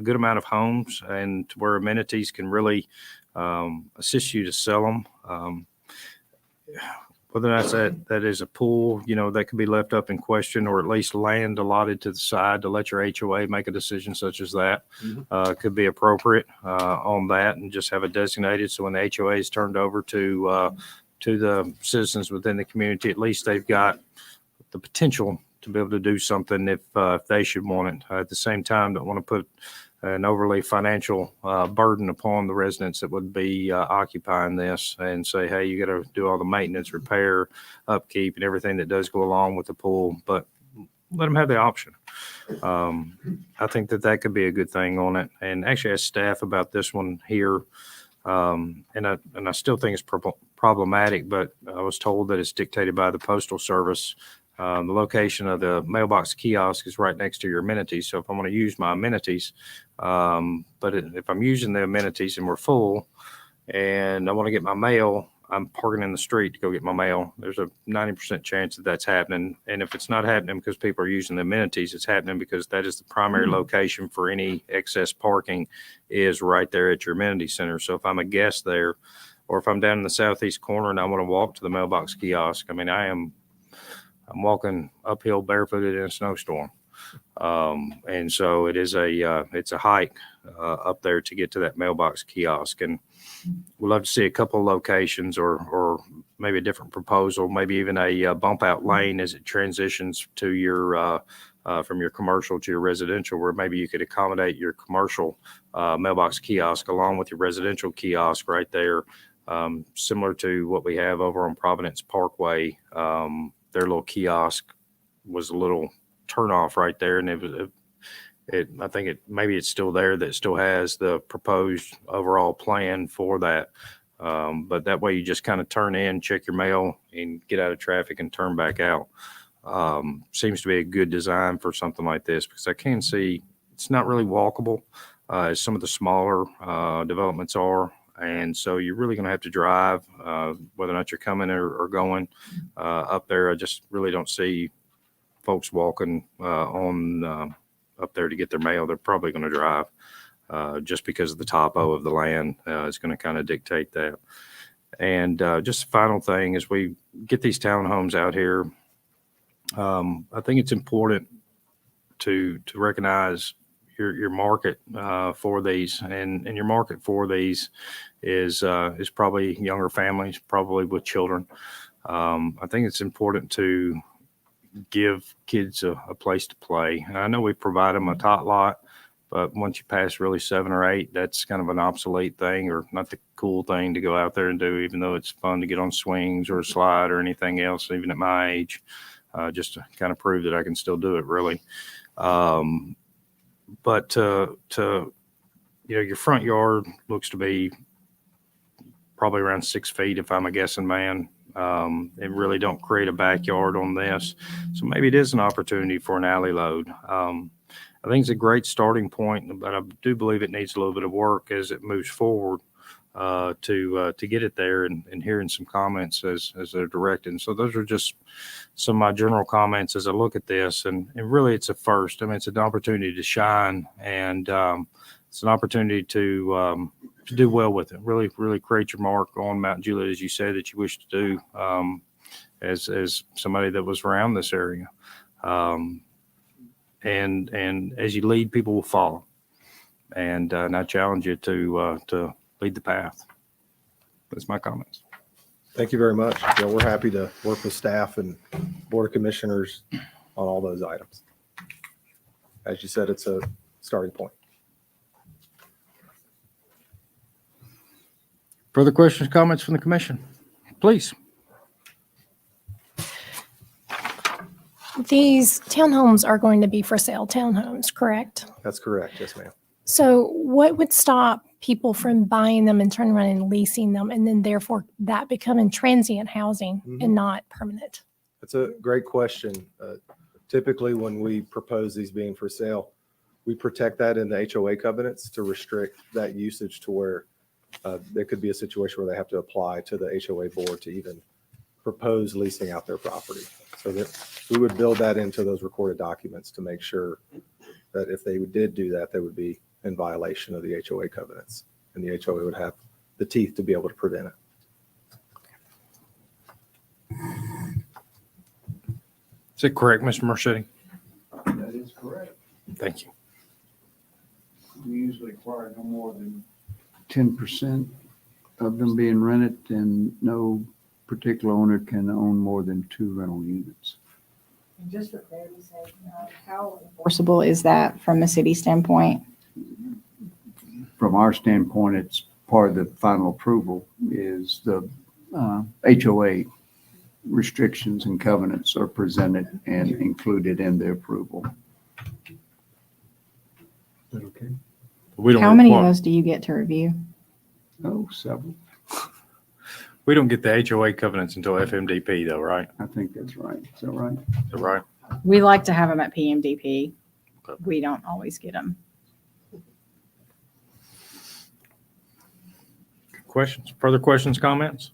good amount of homes, and where amenities can really assist you to sell them. Whether that's that is a pool, that could be left up in question, or at least land allotted to the side to let your HOA make a decision such as that could be appropriate on that, and just have it designated. So when the HOA is turned over to the citizens within the community, at least they've got the potential to be able to do something if they should want it. At the same time, don't want to put an overly financial burden upon the residents that would be occupying this and say, hey, you got to do all the maintenance, repair, upkeep, and everything that does go along with the pool, but let them have the option. I think that could be a good thing on it. And actually asked staff about this one here. And I still think it's problematic, but I was told that it's dictated by the Postal Service. The location of the mailbox kiosk is right next to your amenities. So if I want to use my amenities, but if I'm using the amenities and we're full and I want to get my mail, I'm parking in the street to go get my mail. There's a 90% chance that that's happening. And if it's not happening because people are using the amenities, it's happening because that is the primary location for any excess parking is right there at your amenity center. So if I'm a guest there, or if I'm down in the southeast corner and I want to walk to the mailbox kiosk, I mean, I'm walking uphill barefooted in a snowstorm. And so it's a hike up there to get to that mailbox kiosk. And we'd love to see a couple of locations or maybe a different proposal, maybe even a bump out lane as it transitions to your from your commercial to your residential, where maybe you could accommodate your commercial mailbox kiosk along with your residential kiosk right there, similar to what we have over on Providence Parkway. Their little kiosk was a little turnoff right there, and I think maybe it's still there, that still has the proposed overall plan for that. But that way you just kind of turn in, check your mail, and get out of traffic and turn back out. Seems to be a good design for something like this, because I can see it's not really walkable as some of the smaller developments are. And so you're really going to have to drive, whether or not you're coming or going up there. I just really don't see folks walking on up there to get their mail. They're probably going to drive just because of the topo of the land is going to kind of dictate that. And just the final thing, as we get these townhomes out here, I think it's important to recognize your market for these, and your market for these is probably younger families, probably with children. I think it's important to give kids a place to play. And I know we provide them a tot lot, but once you pass really 7 or 8, that's kind of an obsolete thing, or not the cool thing to go out there and do, even though it's fun to get on swings or a slide or anything else, even at my age, just to kind of prove that I can still do it, really. But your front yard looks to be probably around 6 feet, if I'm a guessing man. And really don't create a backyard on this. So maybe it is an opportunity for an alley load. I think it's a great starting point, but I do believe it needs a little bit of work as it moves forward to get it there, and hearing some comments as they're directed. So those are just some of my general comments as I look at this, and really it's a first. I mean, it's an opportunity to shine, and it's an opportunity to do well with it. Really create your mark on Mount Juliet, as you said that you wish to do, as somebody that was around this area. And as you lead, people will follow. And I challenge you to lead the path. That's my comments. Thank you very much. Yeah, we're happy to work with staff and Board of Commissioners on all those items. As you said, it's a starting point. Further questions, comments from the commission? Please. These townhomes are going to be for sale townhomes, correct? That's correct. Yes, ma'am. So what would stop people from buying them and turning around and leasing them, and then therefore that becoming transient housing and not permanent? That's a great question. Typically, when we propose these being for sale, we protect that in the HOA covenants to restrict that usage to where there could be a situation where they have to apply to the HOA board to even propose leasing out their property. So that we would build that into those recorded documents to make sure that if they did do that, they would be in violation of the HOA covenants, and the HOA would have the teeth to be able to prevent it. Is it correct, Mr. Marchetti? That is correct. Thank you. We usually require no more than 10% of them being rented, and no particular owner can own more than 2 rental units. And just for clarity's sake, how enforceable is that from the city standpoint? From our standpoint, it's part of the final approval is the HOA restrictions and covenants are presented and included in the approval. Is that okay? We don't How many of require- those do you get to review? Oh, several. We don't get the HOA covenants until FMDP, though, right? I think that's right. Is that right? Is that right? We like to have them at PMDP. We don't always get them. Questions? Further questions, comments?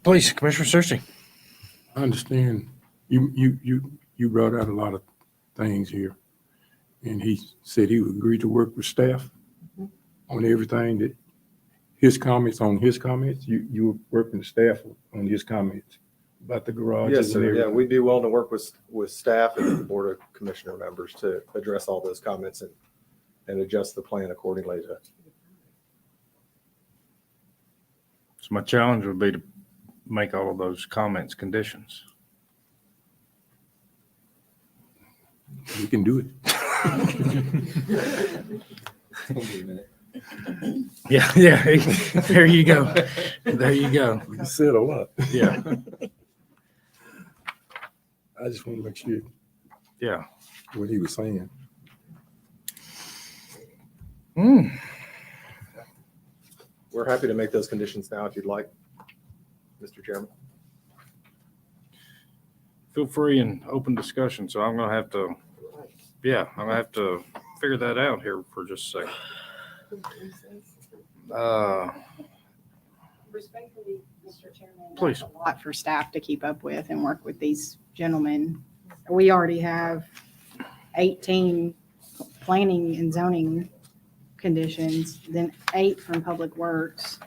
Please, Commissioner Searcy. I understand you brought out a lot of things here. And he said he would agree to work with staff on everything that his comments, you would work with staff on his comments about the garages. Yes, and sir. Yeah, everything. we'd be willing to work with staff and the Board of Commissioner members to address all those comments and adjust the plan accordingly to. So my challenge would be to make all of those comments conditions. We can do it. Yeah, yeah. There you go. There you go. You said a lot. Yeah, I just want to make sure yeah. what he was saying. We're happy to make those conditions now if you'd like, Mr. Chairman. Feel free and open discussion. So I'm gonna have to, I'm gonna have to figure that out here for just a second. Respectfully, Mr. Chairman. Please. that's a lot for staff to keep up with and work with these gentlemen. We already have 18 planning and zoning conditions, then 8 from Public Works.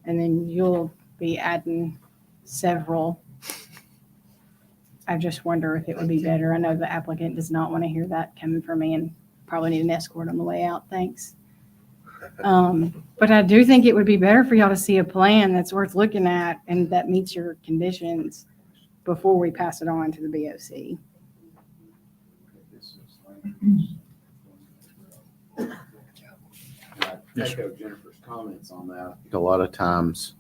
And then you'll be adding several. I just wonder if it would be better. I know the applicant does not want to hear that coming from me and probably need an escort on the way out. Thanks. But I do think it would be better for y'all to see a plan that's worth looking at and that meets your conditions before we pass it on to the BOC. Echo Jennifer's comments on that. I think a lot of times,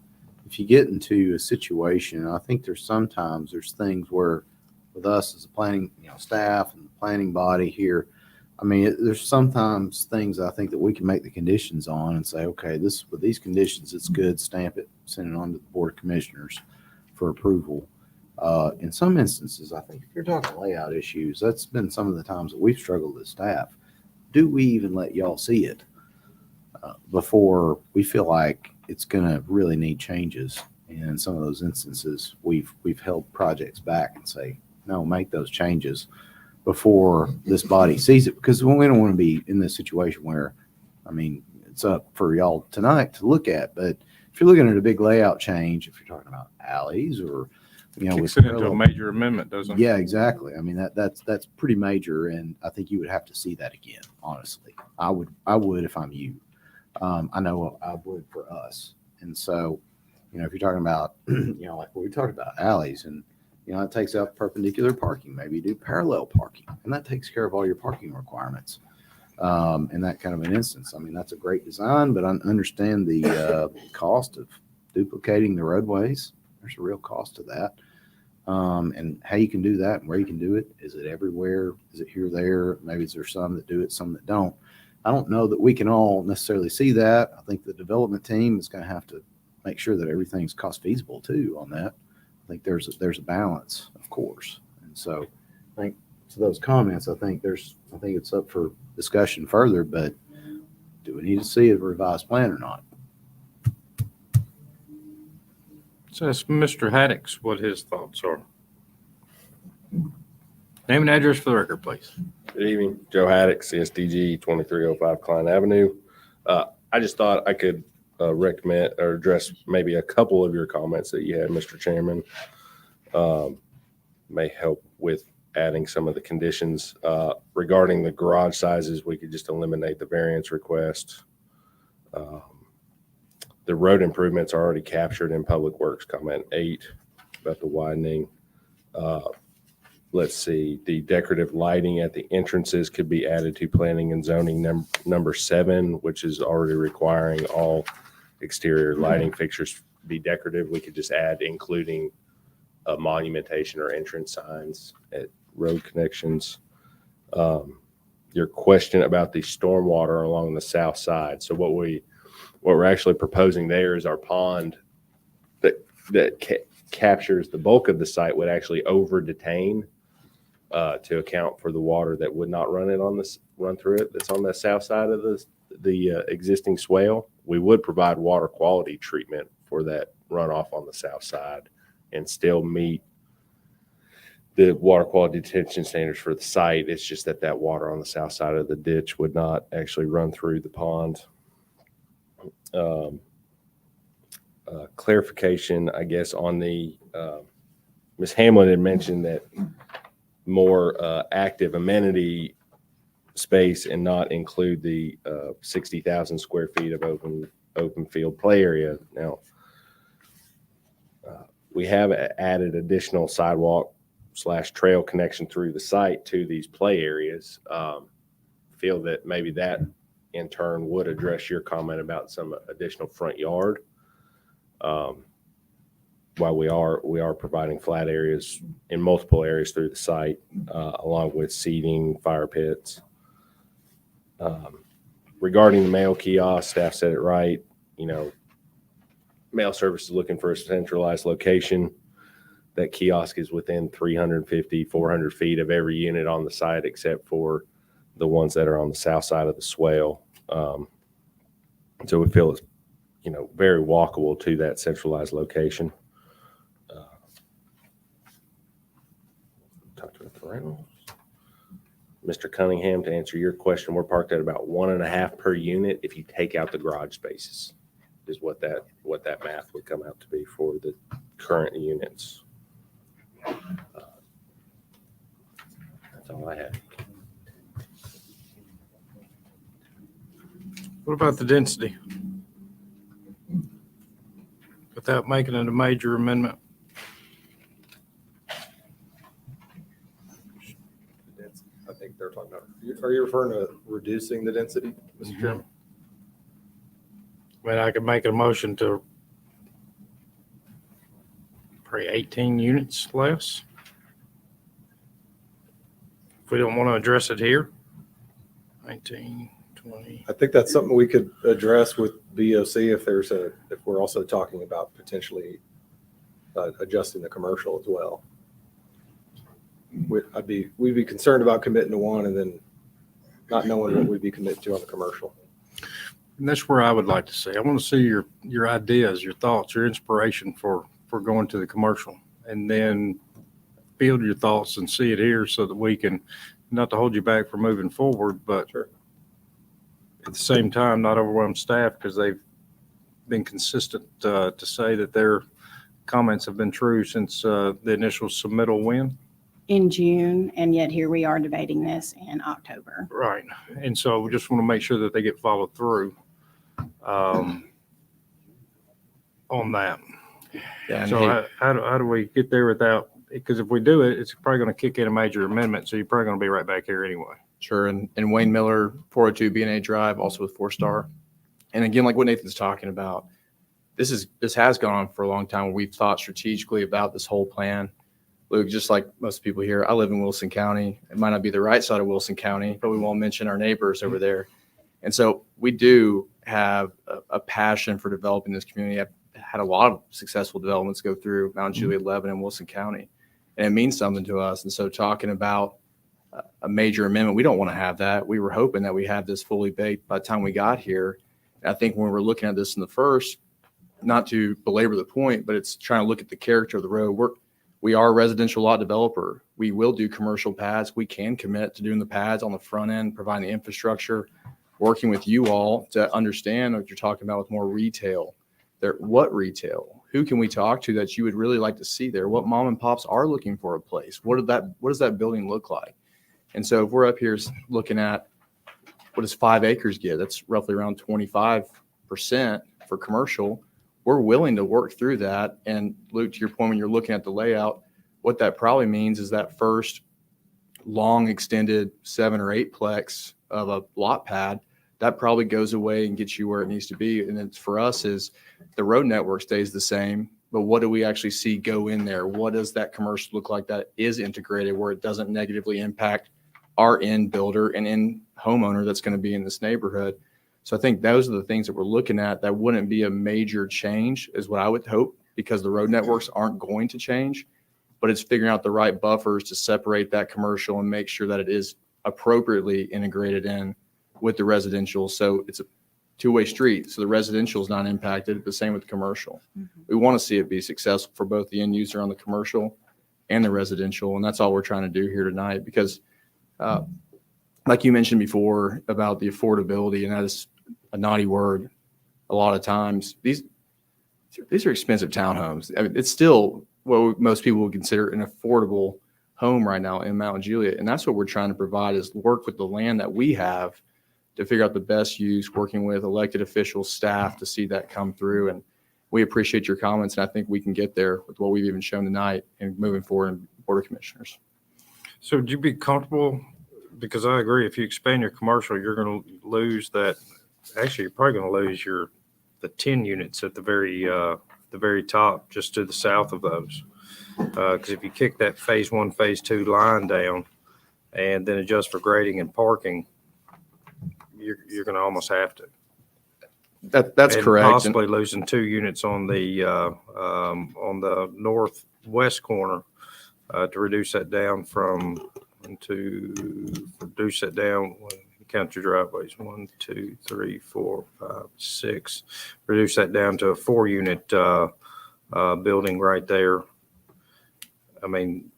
if you get into a situation, I think there's things where with us as a planning, staff and the planning body here, I mean, there's sometimes things I think that we can make the conditions on and say, okay, with these conditions, it's good, stamp it, send it on to the Board of Commissioners for approval. In some instances, I think if you're talking layout issues, that's been some of the times that we've struggled as staff. Do we even let y'all see it before we feel like it's going to really need changes? And in some of those instances, we've held projects back and say, no, make those changes before this body sees it, because we don't want to be in this situation where, I mean, it's up for y'all tonight to look at, but if you're looking at a big layout change, if you're talking about alleys or, Kicks it into a major amendment, doesn't it? yeah, exactly. I mean, that's pretty major, and I think you would have to see that again, honestly. I would if I'm you. I know I would for us. And so, if you're talking about, like what we talked about, alleys, and, it takes out perpendicular parking. Maybe you do parallel parking, and that takes care of all your parking requirements in that kind of an instance. I mean, that's a great design, but I understand the cost of duplicating the roadways. There's a real cost to that. And how you can do that and where you can do it. Is it everywhere? Is it here, there? Maybe there's some that do it, some that don't. I don't know that we can all necessarily see that. I think the development team is going to have to make sure that everything's cost feasible too on that. I think there's a balance, of course. And so I think to those comments, I think it's up for discussion further, but do we need to see a revised plan or not? So that's Mr. Haddix, what his thoughts are. Name and address for the record, please. Good evening, Joe Haddix, CSDG 2305 Klein Avenue. I just thought I could recommend or address maybe a couple of your comments that you had, Mr. Chairman. May help with adding some of the conditions regarding the garage sizes. We could just eliminate the variance request. The road improvements are already captured in Public Works comment 8 about the widening. Let's see, the decorative lighting at the entrances could be added to planning and zoning number 7, which is already requiring all exterior lighting fixtures be decorative. We could just add including monumentation or entrance signs at road connections. Your question about the stormwater along the south side. So what we're actually proposing there is our pond that captures the bulk of the site would actually over detain to account for the water that would not run through it. That's on the south side of the existing swale. We would provide water quality treatment for that runoff on the south side and still meet the water quality detention standards for the site. It's just that that water on the south side of the ditch would not actually run through the pond. Clarification, I guess, on the Ms. Hamlin had mentioned that more active amenity space and not include the 60,000 square feet of open field play area. Now, we have added additional sidewalk / trail connection through the site to these play areas. Feel that maybe that in turn would address your comment about some additional front yard. While we are providing flat areas in multiple areas through the site, along with seating, fire pits. Regarding the mail kiosk, staff said it right. Mail service is looking for a centralized location. That kiosk is within 350, 400 feet of every unit on the site, except for the ones that are on the south side of the swale. So we feel it's, very walkable to that centralized location. Talked about the rentals. Mr. Cunningham, to answer your question, we're parked at about 1.5 per unit if you take out the garage spaces, is what that math would come out to be for the current units. That's all I have. What about the density? Without making it a major amendment? I think they're talking about, are you referring to reducing the density, Mr. Chairman? I mean, I could make a motion to probably 18 units less. If we don't want to address it here, 19, 20. I think that's something we could address with BOC if we're also talking about potentially adjusting the commercial as well. We'd be concerned about committing to one and then not knowing what we'd be committed to on the commercial. And that's where I would like to see. I want to see your ideas, your thoughts, your inspiration for going to the commercial, and then build your thoughts and see it here so that we can, not to hold you back from moving forward, but Sure. At the same time, not overwhelm staff because they've been consistent to say that their comments have been true since the initial submittal win. In June, and yet here we are debating this in October. Right. And so we just want to make sure that they get followed through on that. Yeah, and So how do we get there without, because if we do it, it's probably going to kick in a major amendment. So you're probably going to be right back here anyway. sure. And Wayne Miller, 402 B&A Drive, also with 4-Star. And again, like what Nathan's talking about, this has gone on for a long time. We've thought strategically about this whole plan. Luke, just like most people here, I live in Wilson County. It might not be the right side of Wilson County, but we won't mention our neighbors over there. And so we do have a passion for developing this community. I've had a lot of successful developments go through Mount Juliet, Lebanon, and Wilson County, and it means something to us. And so talking about a major amendment, we don't want to have that. We were hoping that we had this fully baked by the time we got here. And I think when we were looking at this in the first, not to belabor the point, but it's trying to look at the character of the road. We are a residential lot developer. We will do commercial pads. We can commit to doing the pads on the front end, providing the infrastructure, working with you all to understand what you're talking about with more retail. What retail? Who can we talk to that you would really like to see there? What mom and pops are looking for a place? What does that building look like? And so if we're up here looking at what does 5 acres give? That's roughly around 25% for commercial. We're willing to work through that. And Luke, to your point, when you're looking at the layout, what that probably means is that first long extended 7 or 8 plex of a lot pad, that probably goes away and gets you where it needs to be. And it's for us is the road network stays the same, but what do we actually see go in there? What does that commercial look like that is integrated where it doesn't negatively impact our end builder and end homeowner that's going to be in this neighborhood? So I think those are the things that we're looking at. That wouldn't be a major change is what I would hope, because the road networks aren't going to change, but it's figuring out the right buffers to separate that commercial and make sure that it is appropriately integrated in with the residential. So it's a two-way street. So the residential is not impacted. The same with the commercial. We want to see it be successful for both the end user on the commercial and the residential. And that's all we're trying to do here tonight because like you mentioned before about the affordability, and that is a naughty word a lot of times. These are expensive townhomes. I mean, it's still what most people would consider an affordable home right now in Mount Juliet. And that's what we're trying to provide is work with the land that we have to figure out the best use, working with elected officials, staff to see that come through. And we appreciate your comments. And I think we can get there with what we've even shown tonight and moving forward in Board of Commissioners. So would you be comfortable, because I agree, if you expand your commercial, you're going to lose that. Actually, you're probably going to lose the 10 units at the very top, just to the south of those. Because if you kick that phase 1, phase 2 line down and then adjust for grading and parking, you're going to almost have to. That's And correct. Possibly losing 2 units on the northwest corner to reduce that down count your driveways, 1, 2, 3, 4, 5, 6. Reduce that down to a 4-unit building right there. I mean,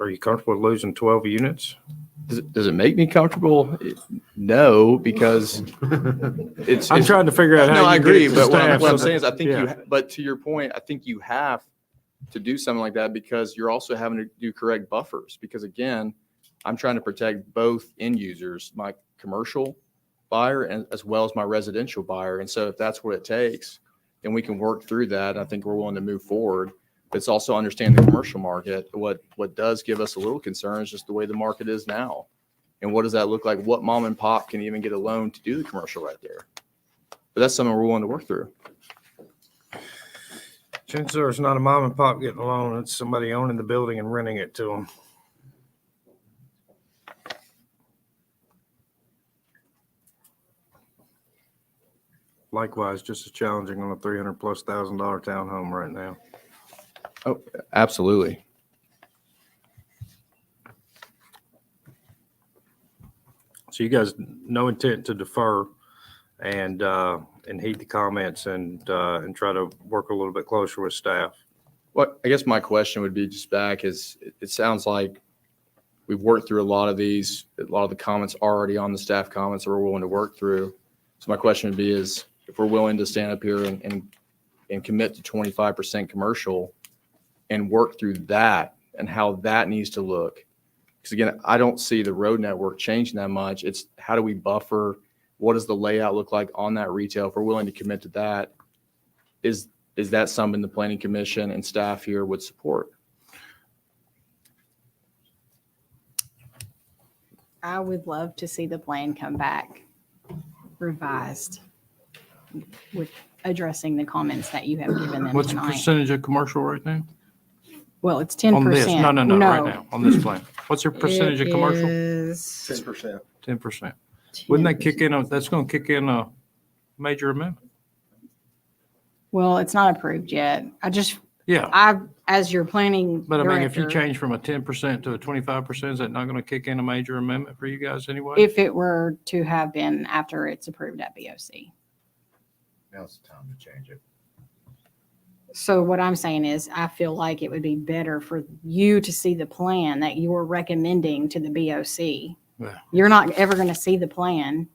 are you comfortable with losing 12 units? Does it make me comfortable? No, because I'm trying to figure out how. No, I you get agree. it to But what staff I'm so saying is, I think yeah. but to your point, I think you have to do something like that because you're also having to do correct buffers. Because again, I'm trying to protect both end users, my commercial buyer and as well as my residential buyer. And so if that's what it takes, then we can work through that. I think we're willing to move forward. But it's also understand the commercial market. What does give us a little concern is just the way the market is now. And what does that look like? What mom and pop can even get a loan to do the commercial right there? But that's something we're willing to work through. Chances are it's not a mom and pop getting a loan. It's somebody owning the building and renting it to them. Likewise, just as challenging on a $300,000+ townhome right now. Oh, absolutely. So you guys, no intent to defer and heed the comments and try to work a little bit closer with staff. What I guess my question would be just back is it sounds like we've worked through a lot of these, a lot of the comments already on the staff comments that we're willing to work through. So my question would be is if we're willing to stand up here and commit to 25% commercial and work through that and how that needs to look. Because again, I don't see the road network changing that much. It's how do we buffer? What does the layout look like on that retail? If we're willing to commit to that, is that something the Planning Commission and staff here would support? I would love to see the plan come back revised with addressing the comments that you have given them What's the tonight. percentage of commercial right now? Well, it's 10%. On this? No, right now, on this plan. What's your percentage of commercial? Is 10%. 10%. Wouldn't that kick in, that's going to kick in a major amendment? Well, it's not approved yet. Yeah, As your planning but I mean, if you director, change from a 10% to a 25%, is that not going to kick in a major amendment for you guys anyway? if it were to have been after it's approved at BOC. Now's the time to change it. So what I'm saying is, I feel like it would be better for you to see the plan that you are recommending to the BOC. Yeah. You're not ever going to see the plan.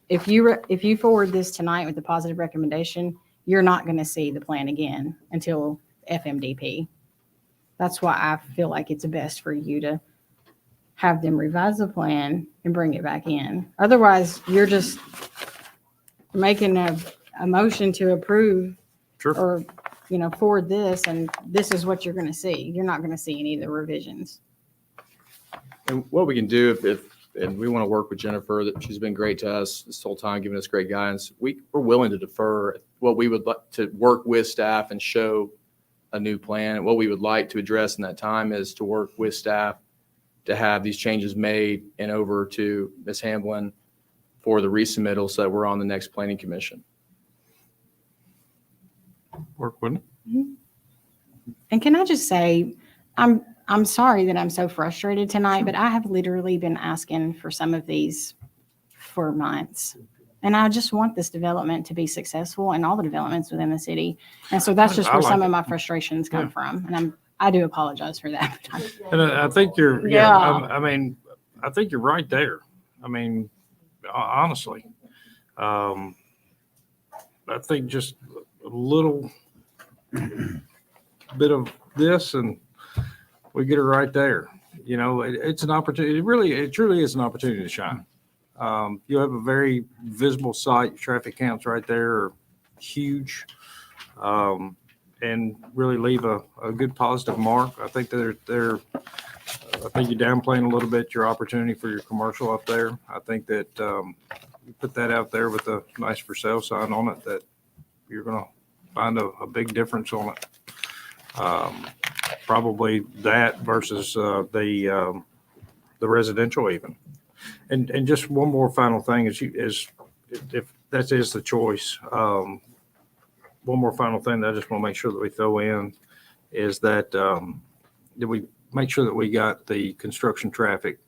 If you forward this tonight with a positive recommendation, you're not going to see the plan again until FMDP. That's why I feel like it's best for you to have them revise the plan and bring it back in. Otherwise, you're just making a motion to approve Sure. or, forward this, and this is what you're going to see. You're not going to see any of the revisions. And what we can do and we want to work with Jennifer, that she's been great to us this whole time, giving us great guidance. We're willing to defer what we would like to work with staff and show a new plan. What we would like to address in that time is to work with staff to have these changes made and over to Ms. Hamblin for the resubmittal so that we're on the next planning commission. Work with it. And can I just say, I'm sorry that I'm so frustrated tonight, but I have literally been asking for some of these for months. And I just want this development to be successful and all the developments within the city. And so that's just I where like some it. of my frustrations come Yeah. from. And I do apologize for that. And I think you're, yeah, Yeah. I mean, I think you're right there. I mean, honestly, I think just a little bit of this and we get it right there. You know, it's an opportunity. It truly is an opportunity to shine. You have a very visible site. Traffic counts right there are huge, and really leave a good positive mark. I think I think you're downplaying a little bit your opportunity for your commercial up there. I think that you put that out there with a nice for sale sign on it, that you're going to find a big difference on it. Probably that versus the residential even. And just one more final thing is if that is the choice, one more final thing that I just want to make sure that we throw in is that we make sure that we got the construction traffic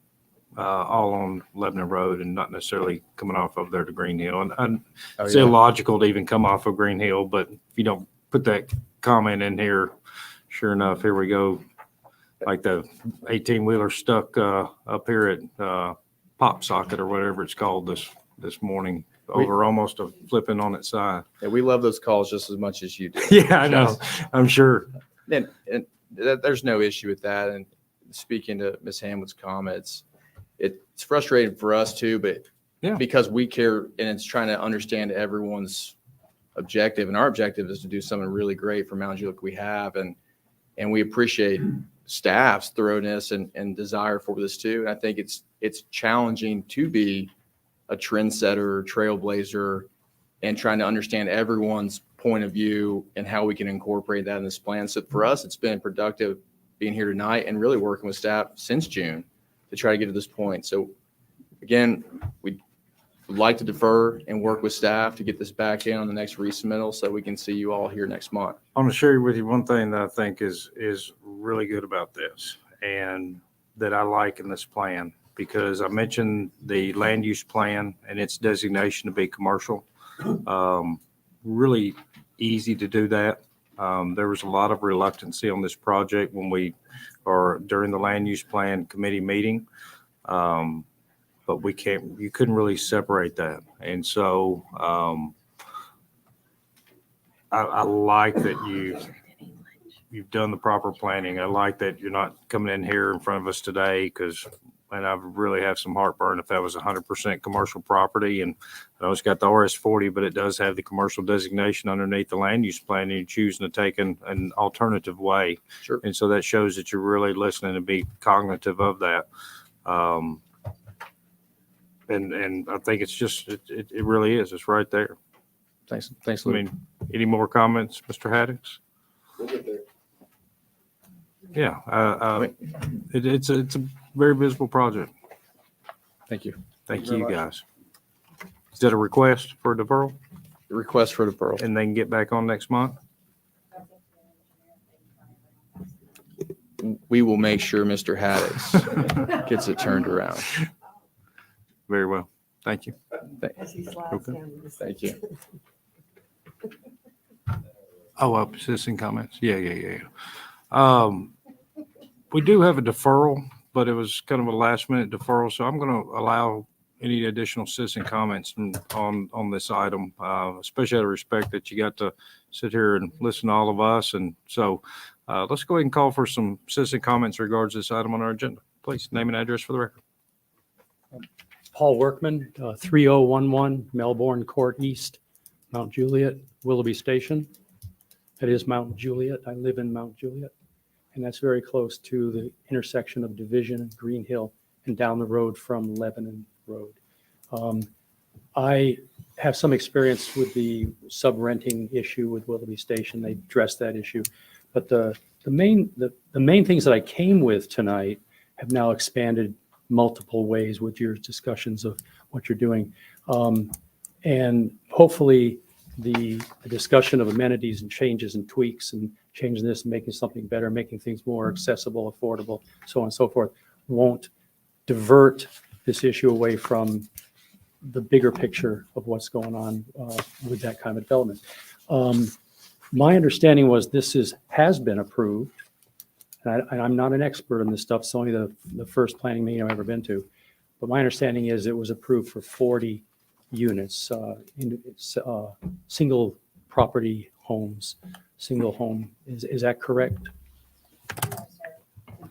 all on Lebanon Road and not necessarily coming off of there to Green Hill. And it's illogical to even come off of Green Hill, but if you don't put that comment in here, sure enough, here we go. Like the 18-wheeler stuck up here at Pop Socket or whatever it's called this morning over almost a flipping on its side. Yeah, we love those calls just as much as you do. Yeah, I know. I'm sure. And there's no issue with that. And speaking to Ms. Hamwood's comments, it's frustrating for us too, but because we care and it's trying to understand everyone's objective. And our objective is to do something really great for Mount Juliet we have. And we appreciate staff's thoroughness and desire for this too. And I think it's challenging to be a trendsetter, trailblazer, and trying to understand everyone's point of view and how we can incorporate that in this plan. So for us, it's been productive being here tonight and really working with staff since June to try to get to this point. So again, we'd like to defer and work with staff to get this back in on the next resubmittal so we can see you all here next month. I want to share with you one thing that I think is really good about this and that I like in this plan, because I mentioned the land use plan and its designation to be commercial. Really easy to do that. There was a lot of reluctancy on this project during the land use plan committee meeting. But you couldn't really separate that. And so I like that you've done the proper planning. I like that you're not coming in here in front of us today and I really have some heartburn if that was 100% commercial property. And I know it's got the RS-40, but it does have the commercial designation underneath the land use plan, and you're choosing to take an alternative way. Sure. And so that shows that you're really listening and be cognitive of that. And I think it's just, it really is. It's right there. Thanks, I mean, any more comments, Mr. Haddix? We'll get there. Yeah. It's a very visible project. Thank you. Thank you, guys. Is that a request for a deferral? Request for deferral. And they can get back on next month? We will make sure Mr. Haddix gets it turned around. Very well. Thank you. Thank you. Oh, citizen comments. Yeah. We do have a deferral, but it was kind of a last minute deferral. So I'm going to allow any additional citizen comments on this item, especially out of respect that you got to sit here and listen to all of us. And so let's go ahead and call for some citizen comments in regards to this item on our agenda. Please name and address for the record. Paul Workman, 3011 Melbourne Court East, Mount Juliet, Willoughby Station. That is Mount Juliet. I live in Mount Juliet, and that's very close to the intersection of Division and Green Hill and down the road from Lebanon Road. I have some experience with the sub-renting issue with Willoughby Station. They addressed that issue, but the main things that I came with tonight have now expanded multiple ways with your discussions of what you're doing. And hopefully the discussion of amenities and changes and tweaks and changing this and making something better, making things more accessible, affordable, so on and so forth, won't divert this issue away from the bigger picture of what's going on with that kind of development. My understanding was this has been approved And I'm not an expert in this stuff. It's only the first planning meeting I've ever been to. But my understanding is it was approved for 40 units, single property homes, single home. Is that correct?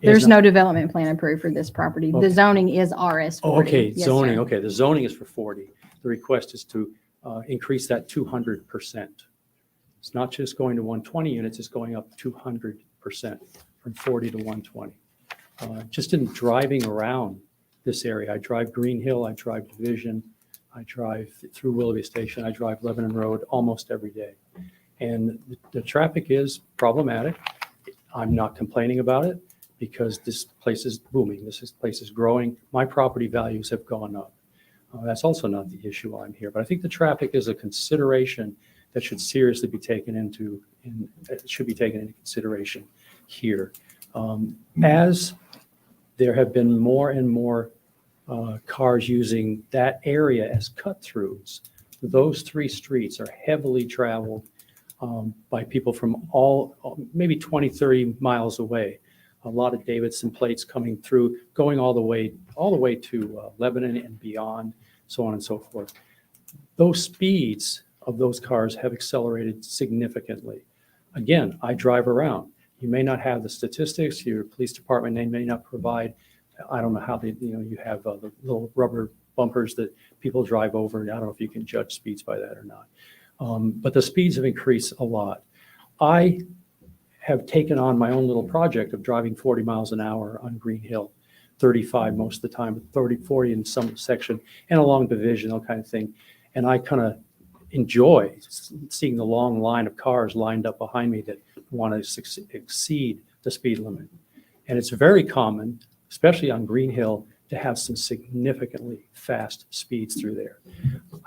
There's Is no development plan approved for this property. Okay. The zoning is RS 40. Oh, okay, Yes, zoning, sir. okay, the zoning is for 40. The request is to increase that 200%. It's not just going to 120 units, it's going up 200% from 40 to 120. Just in driving around this area, I drive Green Hill, I drive Division, I drive through Willoughby Station, I drive Lebanon Road almost every day. And the traffic is problematic. I'm not complaining about it because this place is booming. This place is growing. My property values have gone up. That's also not the issue I'm here, but I think the traffic is a consideration that should seriously be taken into consideration here. As there have been more and more cars using that area as cut-throughs, those three streets are heavily traveled by people from maybe 20, 30 miles away. A lot of Davidson plates coming through, going all the way to Lebanon and beyond, so on and so forth. Those speeds of those cars have accelerated significantly. Again, I drive around. You may not have the statistics. Your police department may not provide. I don't know how you have the little rubber bumpers that people drive over. I don't know if you can judge speeds by that or not. But the speeds have increased a lot. I have taken on my own little project of driving 40 miles an hour on Green Hill, 35 most of the time, 30, 40 in some section, and along Division, that kind of thing. And I kind of enjoy seeing the long line of cars lined up behind me that want to exceed the speed limit. And it's very common, especially on Green Hill, to have some significantly fast speeds through there.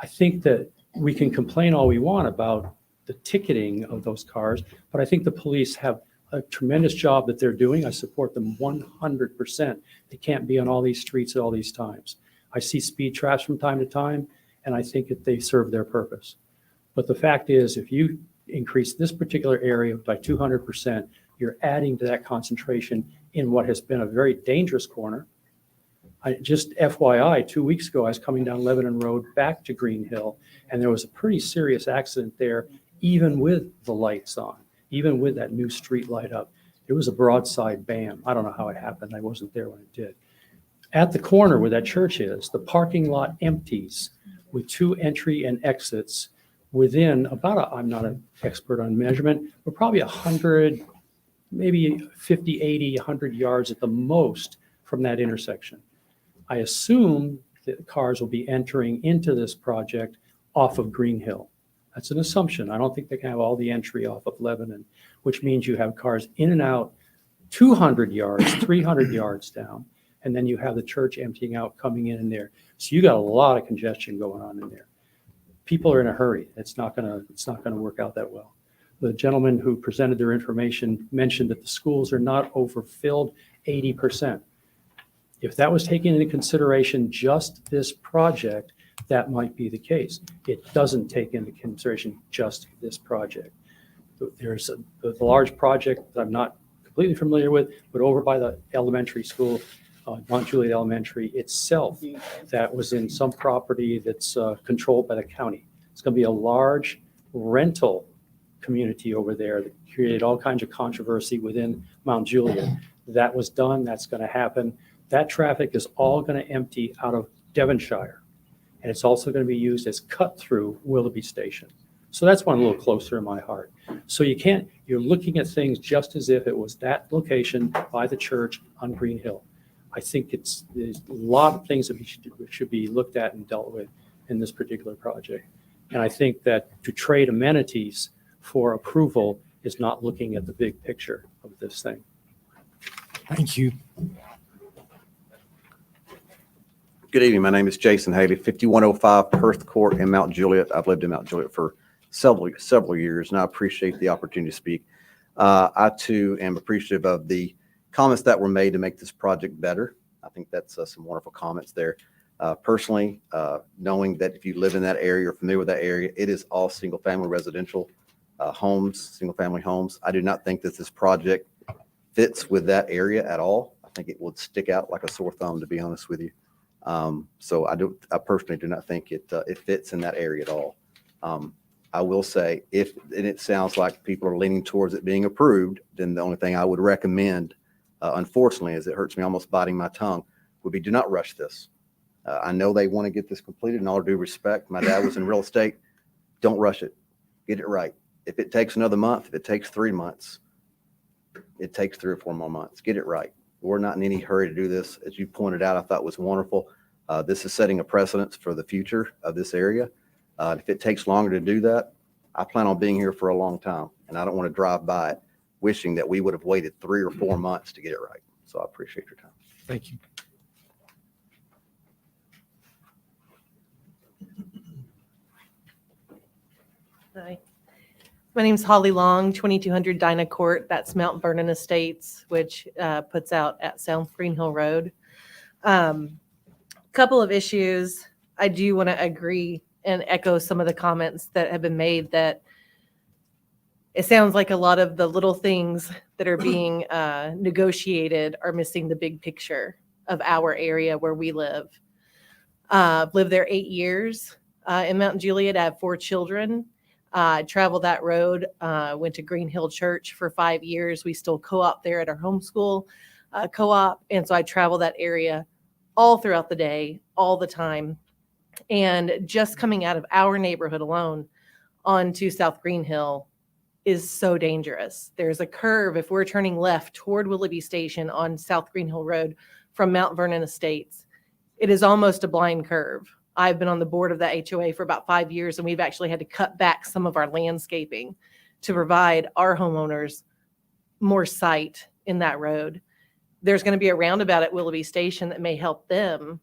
I think that we can complain all we want about the ticketing of those cars, but I think the police have a tremendous job that they're doing. I support them 100%. They can't be on all these streets at all these times. I see speed traps from time to time, and I think that they serve their purpose. But the fact is, if you increase this particular area by 200%, you're adding to that concentration in what has been a very dangerous corner. Just FYI, 2 weeks ago, I was coming down Lebanon Road back to Green Hill, and there was a pretty serious accident there, even with the lights on, even with that new street light up. It was a broadside bam. I don't know how it happened. I wasn't there when it did. At the corner where that church is, the parking lot empties with two entry and exits within about, I'm not an expert on measurement, but probably 100, maybe 50, 80, 100 yards at the most from that intersection. I assume that cars will be entering into this project off of Green Hill. That's an assumption. I don't think they can have all the entry off of Lebanon, which means you have cars in and out 200 yards, 300 yards down, and then you have the church emptying out, coming in and there. So you got a lot of congestion going on in there. People are in a hurry. It's not gonna work out that well. The gentleman who presented their information mentioned that the schools are not overfilled 80%. If that was taken into consideration just this project, that might be the case. It doesn't take into consideration just this project. There's the large project that I'm not completely familiar with, but over by the elementary school, Mount Juliet Elementary itself, that was in some property that's controlled by the county. It's going to be a large rental community over there that created all kinds of controversy within Mount Juliet. That was done. That's going to happen. That traffic is all going to empty out of Devonshire. And it's also going to be used as cut through Willoughby Station. So that's one a little closer in my heart. So you're looking at things just as if it was that location by the church on Green Hill. I think there's a lot of things that should be looked at and dealt with in this particular project. And I think that to trade amenities for approval is not looking at the big picture of this thing. Thank you. Good evening. My name is Jason Haley, 5105 Perth Court in Mount Juliet. I've lived in Mount Juliet for several years, and I appreciate the opportunity to speak. I, too, am appreciative of the comments that were made to make this project better. I think that's some wonderful comments there. Personally, knowing that if you live in that area or familiar with that area, it is all single-family residential homes, single-family homes. I do not think that this project fits with that area at all. I think it would stick out like a sore thumb, to be honest with you. So I personally do not think it fits in that area at all. I will say, and it sounds like people are leaning towards it being approved, then the only thing I would recommend, unfortunately, as it hurts me almost biting my tongue, would be do not rush this. I know they want to get this completed, in all due respect. My dad was in real estate. Don't rush it. Get it right. If it takes another month, if it takes 3 months, it takes 3 or 4 more months. Get it right. We're not in any hurry to do this. As you pointed out, I thought was wonderful. This is setting a precedence for the future of this area. If it takes longer to do that, I plan on being here for a long time, and I don't want to drive by it wishing that we would have waited 3 or 4 months to get it right. So I appreciate your time. Thank you. Hi. My name's Holly Long, 2200 Dinah Court. That's Mount Vernon Estates, which puts out at South Green Hill Road. Couple of issues. I do want to agree and echo some of the comments that have been made, that it sounds like a lot of the little things that are being negotiated are missing the big picture of our area where we live. I've lived there 8 years in Mount Juliet. I have 4 children. Traveled that road, went to Green Hill Church for 5 years. We still co-op there at our homeschool co-op. And so I travel that area all throughout the day, all the time. And just coming out of our neighborhood alone onto South Green Hill is so dangerous. There's a curve if we're turning left toward Willoughby Station on South Green Hill Road from Mount Vernon Estates. It is almost a blind curve. I've been on the board of that HOA for about 5 years, and we've actually had to cut back some of our landscaping to provide our homeowners more sight in that road. There's going to be a roundabout at Willoughby Station that may help them,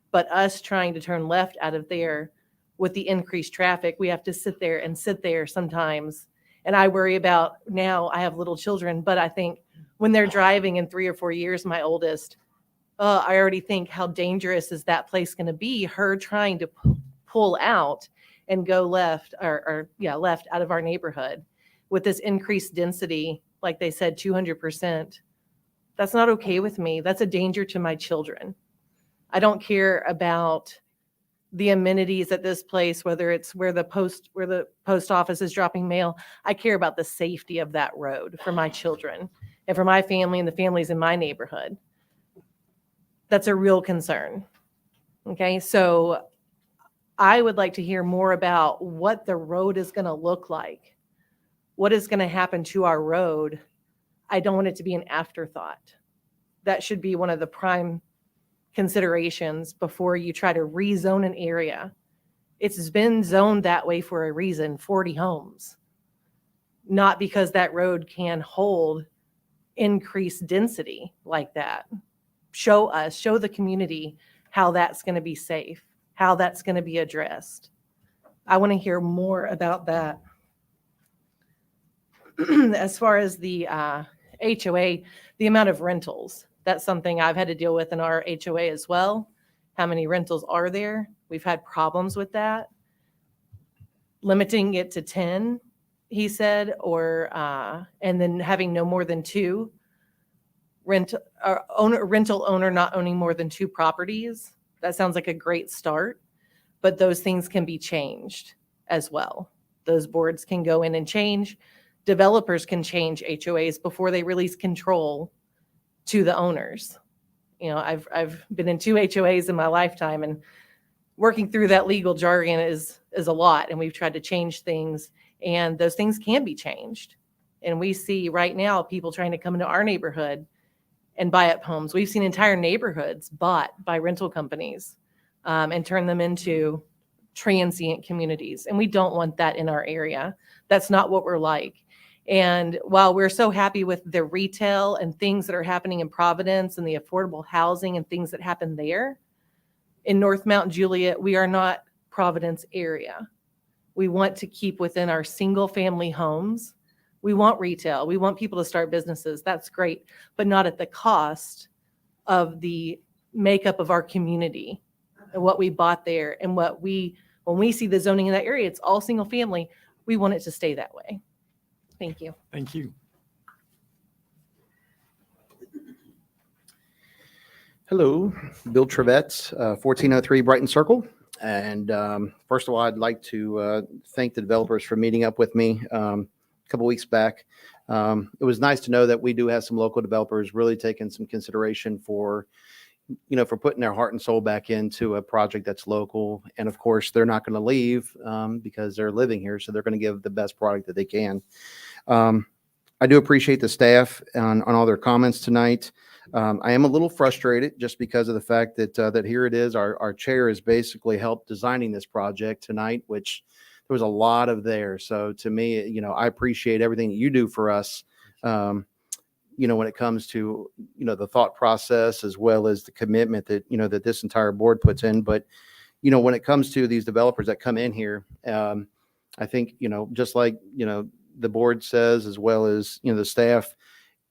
but us trying to turn left out of there with the increased traffic, we have to sit there sometimes. And I worry about, now I have little children, but I think when they're driving in 3 or 4 years, my oldest, I already think how dangerous is that place going to be, her trying to pull out and go left left out of our neighborhood with this increased density, like they said, 200%. That's not okay with me. That's a danger to my children. I don't care about the amenities at this place, whether it's where the post office is dropping mail. I care about the safety of that road for my children and for my family and the families in my neighborhood. That's a real concern. Okay, so I would like to hear more about what the road is going to look like. What is going to happen to our road? I don't want it to be an afterthought. That should be one of the prime considerations before you try to rezone an area. It's been zoned that way for a reason, 40 homes. Not because that road can hold increased density like that. Show the community how that's going to be safe, how that's going to be addressed. I want to hear more about that. As far as the HOA, the amount of rentals, that's something I've had to deal with in our HOA as well. How many rentals are there? We've had problems with that. Limiting it to 10, he said, or and then having no more than 2. Rental owner not owning more than 2 properties. That sounds like a great start, but those things can be changed as well. Those boards can go in and change. Developers can change HOAs before they release control to the owners. You know, I've been in 2 HOAs in my lifetime, and working through that legal jargon is a lot. And we've tried to change things, and those things can be changed. And we see right now people trying to come into our neighborhood and buy up homes. We've seen entire neighborhoods bought by rental companies and turn them into transient communities. And we don't want that in our area. That's not what we're like. And while we're so happy with the retail and things that are happening in Providence and the affordable housing and things that happen there, in North Mount Juliet, we are not Providence area. We want to keep within our single family homes. We want retail. We want people to start businesses. That's great, but not at the cost of the makeup of our community and what we bought there. And when we see the zoning in that area, it's all single family. We want it to stay that way. Thank you. Thank you. Hello, Bill Trevette, 1403 Brighton Circle. And first of all, I'd like to thank the developers for meeting up with me a couple weeks back. It was nice to know that we do have some local developers really taking some consideration for, for putting their heart and soul back into a project that's local. And of course, they're not going to leave because they're living here. So they're going to give the best product that they can. I do appreciate the staff on all their comments tonight. I am a little frustrated just because of the fact that that here it is. Our chair has basically helped designing this project tonight, which there was a lot of there. So to me, I appreciate everything that you do for us. When it comes to the thought process as well as the commitment that that this entire board puts in. But when it comes to these developers that come in here, I think just like the board says as well as the staff.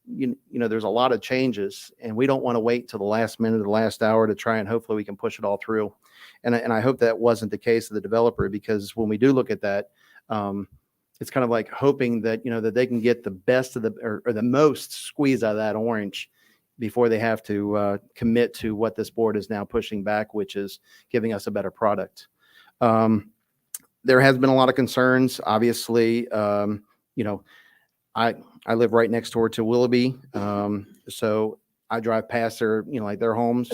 There's a lot of changes and we don't want to wait till the last minute of the last hour to try and hopefully we can push it all through. And I hope that wasn't the case of the developer, because when we do look at that, it's kind of like hoping that, that they can get the best of or the most squeeze out of that orange before they have to commit to what this board is now pushing back, which is giving us a better product. There has been a lot of concerns, obviously, I live right next door to Willoughby. So I drive past their, like their homes,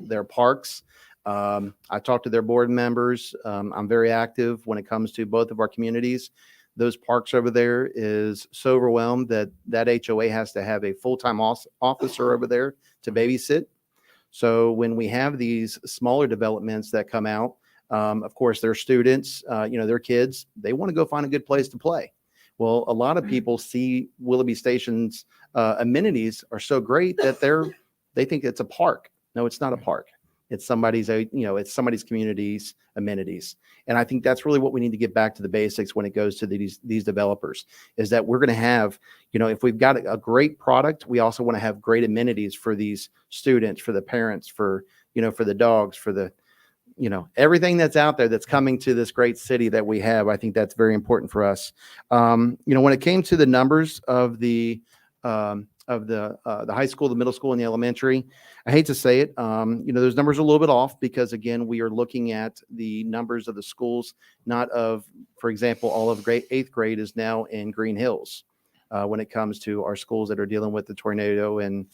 their parks. I talk to their board members. I'm very active when it comes to both of our communities. Those parks over there is so overwhelmed that HOA has to have a full-time officer over there to babysit. So when we have these smaller developments that come out, of course, their students, their kids, they want to go find a good place to play. Well, a lot of people see Willoughby Station's amenities are so great that they think it's a park. No, it's not a park. It's somebody's community's amenities. And I think that's really what we need to get back to the basics when it goes to these developers, is that we're going to have, if we've got a great product, we also want to have great amenities for these students, for the parents, for the dogs, for the, everything that's out there that's coming to this great city that we have. I think that's very important for us. When it came to the numbers of the high school, the middle school, and the elementary, I hate to say it, those numbers are a little bit off because, again, we are looking at the numbers of the schools, not of, for example, all of eighth grade is now in Green Hills when it comes to our schools that are dealing with the tornado and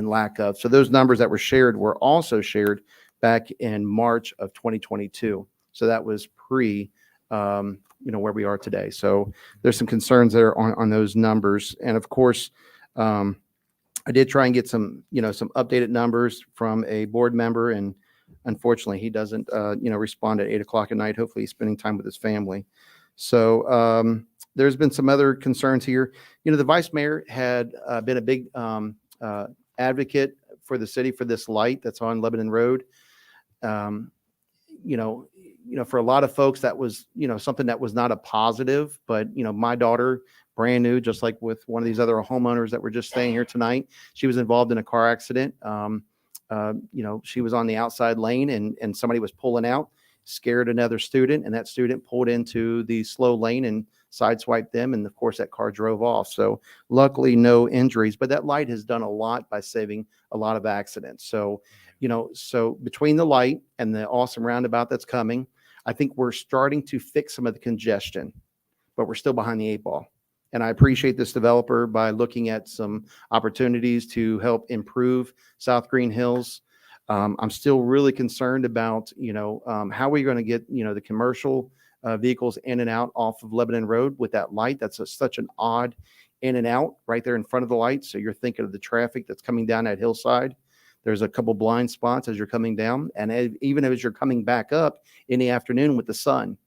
lack of. So those numbers that were shared were also shared back in March of 2022. So that was pre, where we are today. So there's some concerns there on those numbers. And of course, I did try and get some updated numbers from a board member, and unfortunately he doesn't, respond at 8:00 at night. Hopefully he's spending time with his family. So there's been some other concerns here. The vice mayor had been a big advocate for the city for this light that's on Lebanon Road. For a lot of folks, that was, something that was not a positive, but, my daughter, brand new, just like with one of these other homeowners that were just staying here tonight, she was involved in a car accident. She was on the outside lane and somebody was pulling out, scared another student, and that student pulled into the slow lane and sideswiped them. And of course that car drove off. So luckily no injuries, but that light has done a lot by saving a lot of accidents. So, so between the light and the awesome roundabout that's coming, I think we're starting to fix some of the congestion, but we're still behind the 8 ball. And I appreciate this developer by looking at some opportunities to help improve South Green Hills. I'm still really concerned about, how we're going to get, the commercial vehicles in and out off of Lebanon Road with that light. That's such an odd in and out right there in front of the light. So you're thinking of the traffic that's coming down that hillside. There's a couple blind spots as you're coming down. And even as you're coming back up in the afternoon with the sun,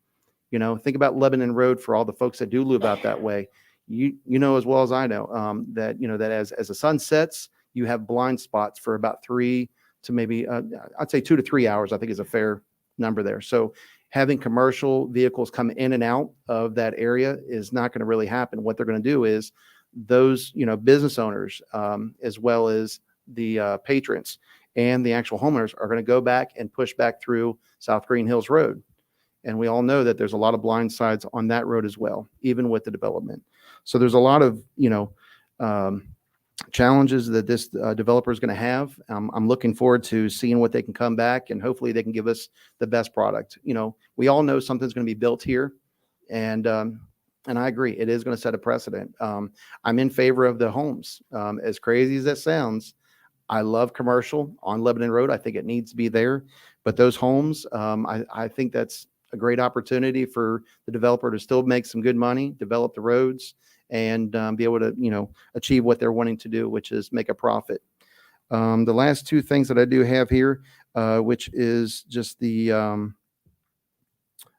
think about Lebanon Road for all the folks that do live out that way. You know as well as I know that, that as the sun sets, you have blind spots for about 3 to maybe, I'd say 2 to 3 hours, I think is a fair number there. So having commercial vehicles come in and out of that area is not going to really happen. What they're going to do is those, business owners, as well as the patrons and the actual homeowners are going to go back and push back through South Green Hills Road. And we all know that there's a lot of blind sides on that road as well, even with the development. So there's a lot of, challenges that this developer is going to have. I'm looking forward to seeing what they can come back, and hopefully they can give us the best product. You know, we all know something's going to be built here, and I agree, it is going to set a precedent. I'm in favor of the homes. As crazy as that sounds, I love commercial on Lebanon Road. I think it needs to be there, but those homes, I think that's a great opportunity for the developer to still make some good money, develop the roads, and be able to, you know, achieve what they're wanting to do, which is make a profit. The last two things that I do have here, which is just the,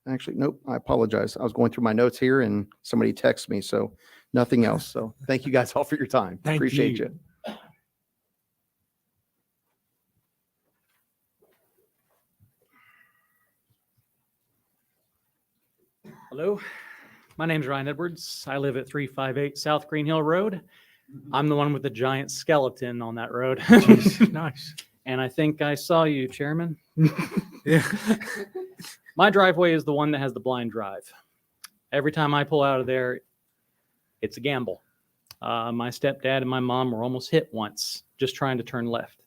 actually, nope, I apologize. I was going through my notes here and somebody texted me, so nothing else. So thank you guys all for your time. Thank Appreciate you. you. Hello, my name's Ryan Edwards. I live at 358 South Green Hill Road. I'm the one with the giant skeleton on that road. Nice. And I think I saw you, Chairman. Yeah. My driveway is the one that has the blind drive. Every time I pull out of there, it's a gamble. My stepdad and my mom were almost hit once just trying to turn left.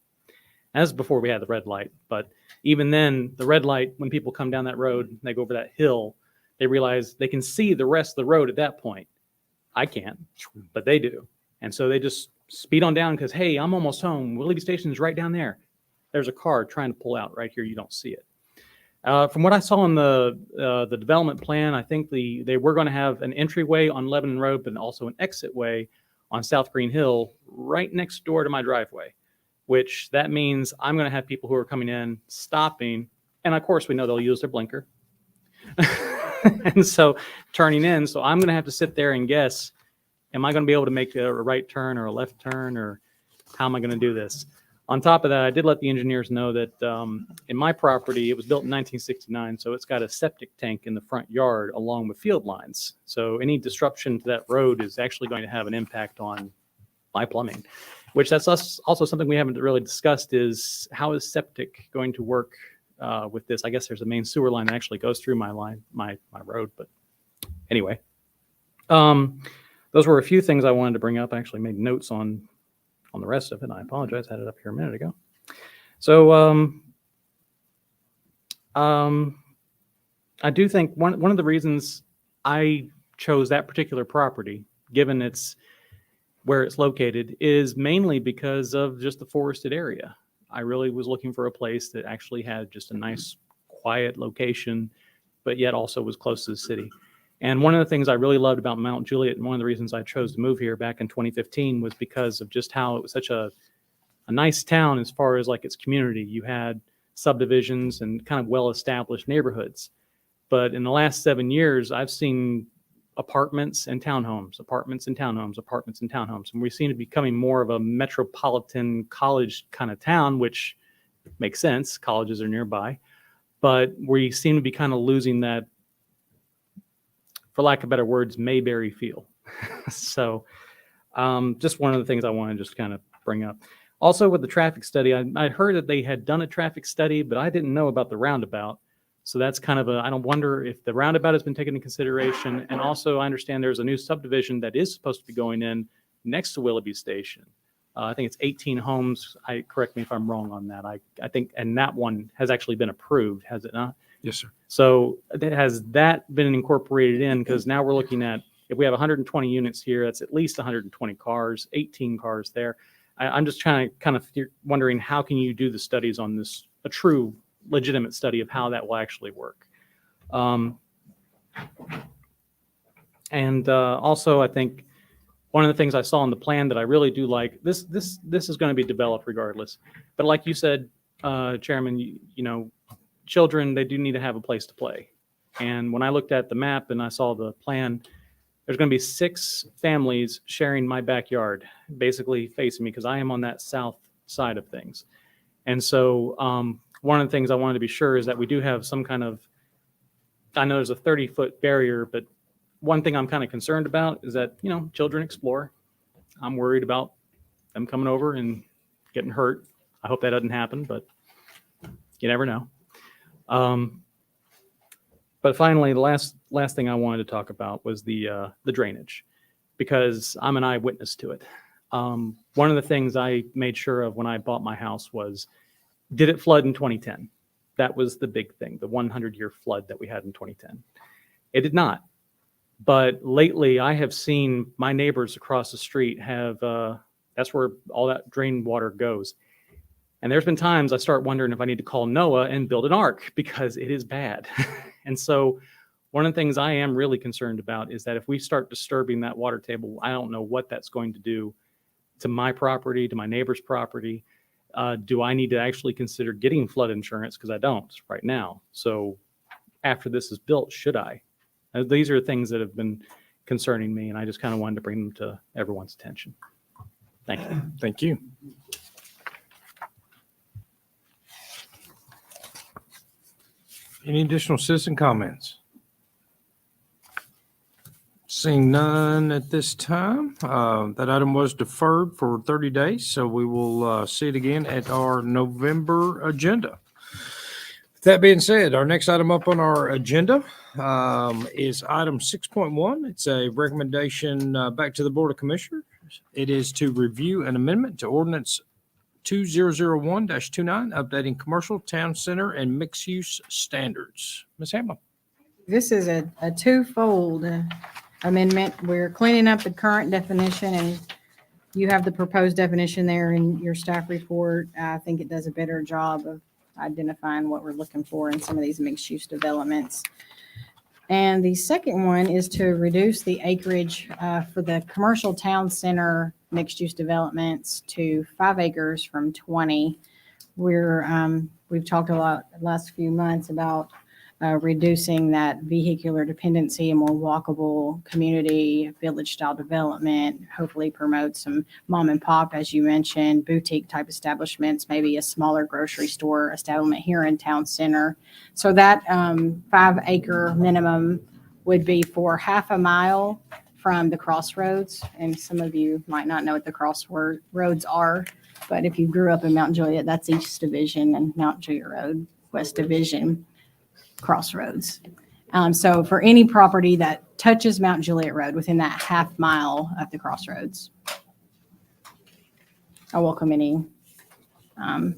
That was before we had the red light. But even then, the red light, when people come down that road, they go over that hill, they realize they can see the rest of the road at that point. I can't, but they do. And so they just speed on down because, hey, I'm almost home. Willoughby Station is right down there. There's a car trying to pull out right here. You don't see it. From what I saw in the development plan, I think they were going to have an entryway on Lebanon Road, but also an exit way on South Green Hill right next door to my driveway, which that means I'm going to have people who are coming in, stopping, and of course we know they'll use their blinker. And so turning in, so I'm going to have to sit there and guess, am I going to be able to make a right turn or a left turn, or how am I going to do this? On top of that, I did let the engineers know that in my property, it was built in 1969, so it's got a septic tank in the front yard along with field lines. So any disruption to that road is actually going to have an impact on my plumbing, which that's also something we haven't really discussed is how is septic going to work with this? I guess there's a main sewer line that actually goes through my road, but anyway. Those were a few things I wanted to bring up. I actually made notes on the rest of it. I apologize. I had it up here a minute ago. So I do think one of the reasons I chose that particular property, given it's where it's located, is mainly because of just the forested area. I really was looking for a place that actually had just a nice, quiet location, but yet also was close to the city. And one of the things I really loved about Mount Juliet, and one of the reasons I chose to move here back in 2015, was because of just how it was such a nice town as far as like its community. You had subdivisions and kind of well-established neighborhoods. But in the last 7 years, I've seen apartments and townhomes, apartments and townhomes, apartments and townhomes. And we seem to be becoming more of a metropolitan college kind of town, which makes sense. Colleges are nearby. But we seem to be kind of losing that, for lack of better words, Mayberry feel. So just one of the things I want to just kind of bring up. Also with the traffic study, I heard that they had done a traffic study, but I didn't know about the roundabout. So that's kind of I don't wonder if the roundabout has been taken into consideration. And also I understand there's a new subdivision that is supposed to be going in next to Willoughby Station. I think it's 18 homes. Correct me if I'm wrong on that. I think, and that one has actually been approved, has it not? Yes, sir. So has that been incorporated in? Because now we're looking at, if we have 120 units here, that's at least 120 cars, 18 cars there. I'm just trying to kind of wondering, how can you do the studies on this, a true legitimate study of how that will actually work? Also, I think one of the things I saw in the plan that I really do like, this is going to be developed regardless. But like you said, Chairman, you know, children, they do need to have a place to play. And when I looked at the map and I saw the plan, there's going to be 6 families sharing my backyard, basically facing me, because I am on that south side of things. And so one of the things I wanted to be sure is that we do have some kind of, I know there's a 30-foot barrier, but one thing I'm kind of concerned about is that, you know, children explore. I'm worried about them coming over and getting hurt. I hope that doesn't happen, but you never know. But finally, the last thing I wanted to talk about was the drainage, because I'm an eyewitness to it. One of the things I made sure of when I bought my house was, did it flood in 2010? That was the big thing, the 100-year flood that we had in 2010. It did not. But lately, I have seen my neighbors across the street have, that's where all that drain water goes. And there's been times I start wondering if I need to call NOAA and build an ark because it is bad. And so one of the things I am really concerned about is that if we start disturbing that water table, I don't know what that's going to do to my property, to my neighbor's property. Do I need to actually consider getting flood insurance? Because I don't right now. So after this is built, should I? These are things that have been concerning me, and I just kind of wanted to bring them to everyone's attention. Thank you. Thank you. Any additional citizen comments? Seeing none at this time, that item was deferred for 30 days, so we will see it again at our November agenda. That being said, our next item up on our agenda is item 6.1. It's a recommendation back to the Board of Commissioners. It is to review an amendment to ordinance 2001-29, updating commercial, town center, and mixed-use standards. Ms. Hamlin. This is a twofold amendment. We're cleaning up the current definition, and you have the proposed definition there in your staff report. I think it does a better job of identifying what we're looking for in some of these mixed-use developments. And the second one is to reduce the acreage for the commercial town center mixed-use developments to 5 acres from 20. We've talked a lot the last few months about reducing that vehicular dependency and more walkable community village-style development, hopefully promote some mom and pop, as you mentioned, boutique type establishments, maybe a smaller grocery store establishment here in town center. So that 5 acre minimum would be for half a mile from the crossroads. And some of you might not know what the crossroads are, but if you grew up in Mount Juliet, that's East Division, and Mount Juliet Road, West Division, crossroads. So for any property that touches Mount Juliet Road within that half mile of the crossroads. I welcome any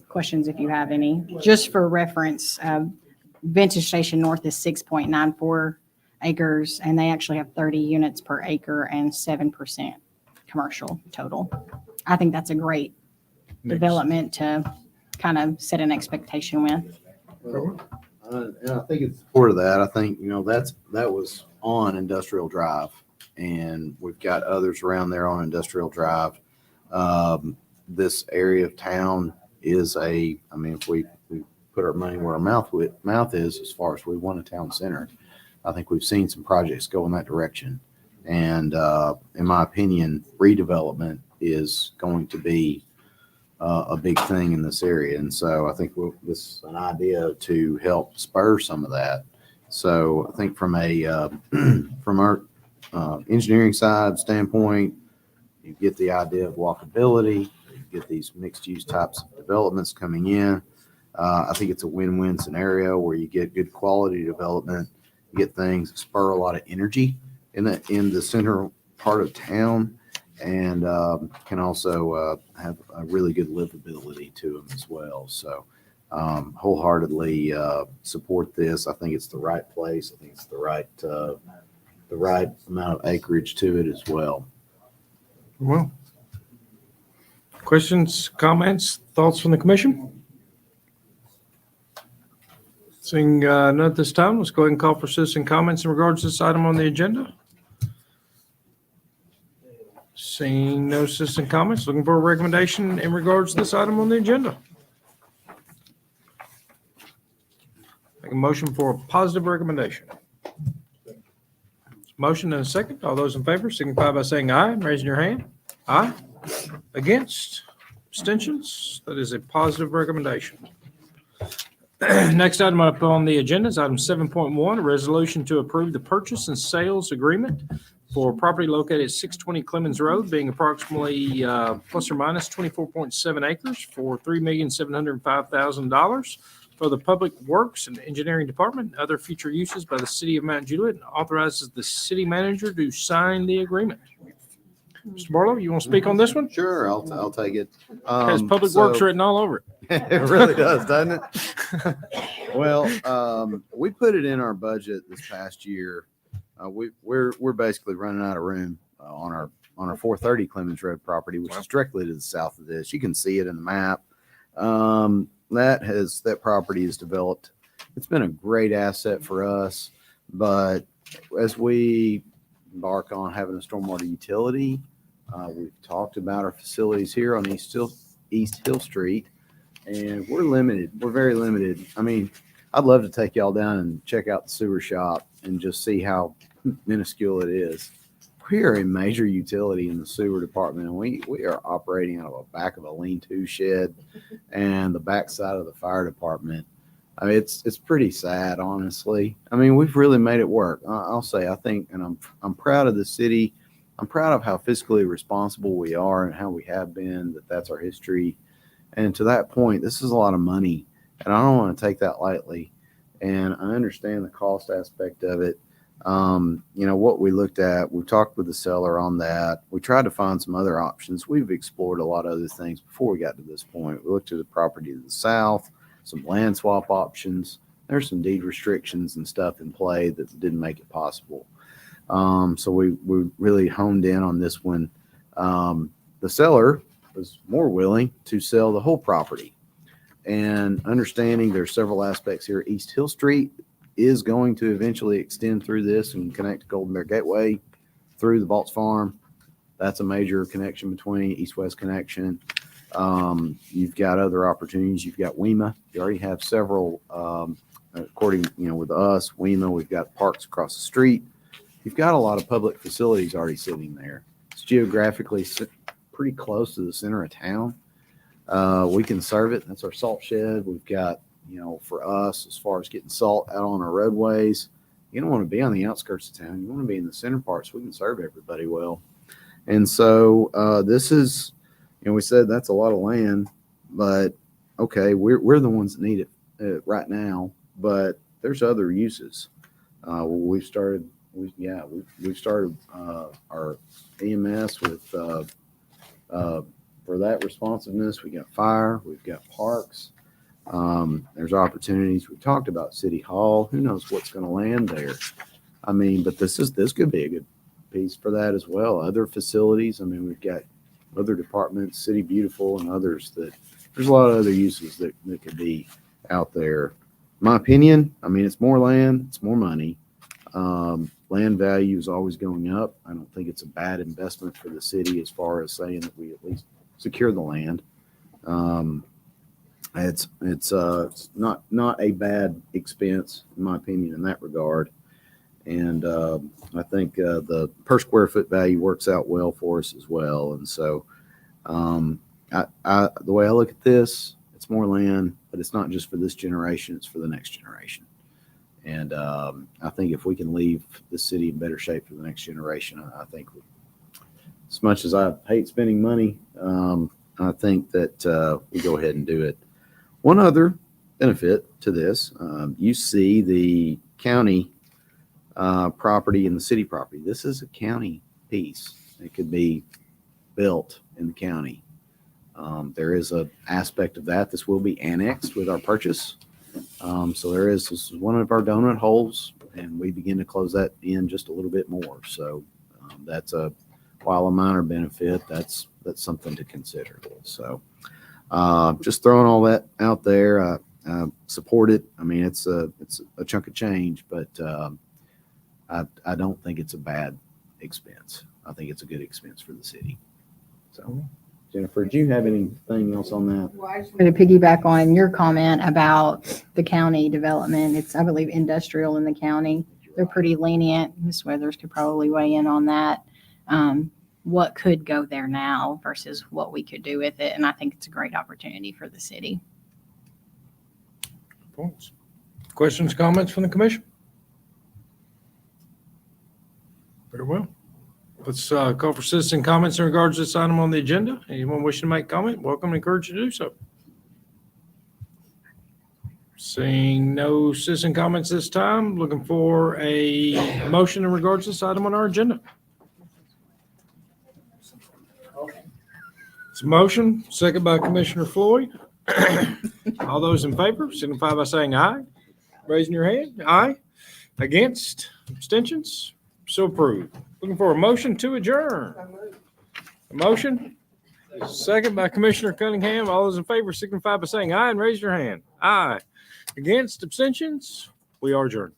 questions if you have any. Just for reference, Vintage Station North is 6.94 acres, and they actually have 30 units per acre and 7% commercial total. I think that's a great development to kind of set an expectation with. And I think in support of that, I think, that was on Industrial Drive, and we've got others around there on Industrial Drive. This area of town is if we put our money where our mouth is, as far as we want a town center, I think we've seen some projects go in that direction. And in my opinion, redevelopment is going to be a big thing in this area. And so I think this is an idea to help spur some of that. So I think from our engineering side standpoint, you get the idea of walkability, you get these mixed use types of developments coming in. I think it's a win-win scenario where you get good quality development, you get things that spur a lot of energy in the center part of town, and can also have a really good livability to them as well. So wholeheartedly support this. I think it's the right place. I think it's the right amount of acreage to it as well. Well, questions, comments, thoughts from the commission? Seeing none at this time, let's go ahead and call for citizen comments in regards to this item on the agenda. Seeing no citizen comments, looking for a recommendation in regards to this item on the agenda. Make a motion for a positive recommendation. Motion and a second. All those in favor signify by saying aye and raising your hand. Aye. Against? Abstentions? That is a positive recommendation. Next item up on the agenda is item 7.1, a resolution to approve the purchase and sales agreement for property located at 620 Clemens Road, being approximately plus or minus 24.7 acres for $3,705,000 for the Public Works and Engineering Department and other future uses by the City of Mount Juliet, and authorizes the city manager to sign the agreement. Mr. Barlow, you want to speak on this one? Sure, I'll take it. Has Public Works written all over it. It really does, doesn't it? Well, we put it in our budget this past year. We're basically running out of room on our 430 Clemens Road property, which is directly to the south of this. You can see it in the map. That property is developed. It's been a great asset for us, but as we embark on having a stormwater utility, we've talked about our facilities here on East Hill Street, and we're limited. We're very limited. I mean, I'd love to take y'all down and check out the sewer shop and just see how minuscule it is. We are a major utility in the sewer department, and we are operating out of the back of a lean-to shed and the backside of the fire department. I mean, it's pretty sad, honestly. I mean, we've really made it work. I'll say, I think, and I'm proud of the city. I'm proud of how fiscally responsible we are and how we have been, that's our history. And to that point, this is a lot of money, and I don't want to take that lightly. And I understand the cost aspect of it. What we looked at, we talked with the seller on that. We tried to find some other options. We've explored a lot of other things before we got to this point. We looked at the property to the south, some land swap options. There's some deed restrictions and stuff in play that didn't make it possible. So we really honed in on this one. The seller was more willing to sell the whole property, and understanding there's several aspects here. East Hill Street is going to eventually extend through this and connect to Golden Bear Gateway through the Baltz Farm. That's a major connection between east-west connection. You've got other opportunities. You've got WEMA. You already have several, according, with us, WEMA, we've got parks across the street. You've got a lot of public facilities already sitting there. It's geographically pretty close to the center of town. We can serve it. That's our salt shed. We've got, for us, as far as getting salt out on our roadways, you don't want to be on the outskirts of town. You want to be in the center parts. We can serve everybody well. And so this is, we said that's a lot of land, but okay, we're the ones that need it right now, but there's other uses. We've started our EMS with for that responsiveness. We got fire, we've got parks. There's opportunities. We talked about City Hall. Who knows what's going to land there? I mean, but this could be a good piece for that as well. Other facilities. I mean, we've got other departments, City Beautiful, and others that there's a lot of other uses that could be out there. My opinion, I mean, it's more land, it's more money. Land value is always going up. I don't think it's a bad investment for the city as far as saying that we at least secure the land. It's not a bad expense, in my opinion, in that regard. And I think the per square foot value works out well for us as well. And so the way I look at this, it's more land, but it's not just for this generation, it's for the next generation. And I think if we can leave the city in better shape for the next generation, I think as much as I hate spending money, I think that we go ahead and do it. One other benefit to this, you see the county property and the city property. This is a county piece. It could be built in the county. There is an aspect of that. This will be annexed with our purchase. So this is one of our donut holes, and we begin to close that in just a little bit more. So that's while a minor benefit, that's something to consider. So just throwing all that out there, support it. I mean, it's a chunk of change, but I don't think it's a bad expense. I think it's a good expense for the city. So, Jennifer, do you have anything else on that? Well, I just wanted to piggyback on your comment about the county development. It's, I believe, industrial in the county. They're pretty lenient. Ms. Weathers could probably weigh in on that. What could go there now versus what we could do with it. And I think it's a great opportunity for the city. Points. Questions, comments from the commission? Very well. Let's call for citizen comments in regards to this item on the agenda. Anyone wishing to make comment, welcome and encourage you to do so. Seeing no citizen comments this time, looking for a motion in regards to this item on our agenda. It's a motion, second by Commissioner Floyd. All those in favor signify by saying aye. Raising your hand. Aye. Against? Abstentions? So approved. Looking for a motion to adjourn. A motion? Second by Commissioner Cunningham. All those in favor signify by saying aye and raise your hand. Aye. Against? Abstentions? We are adjourned.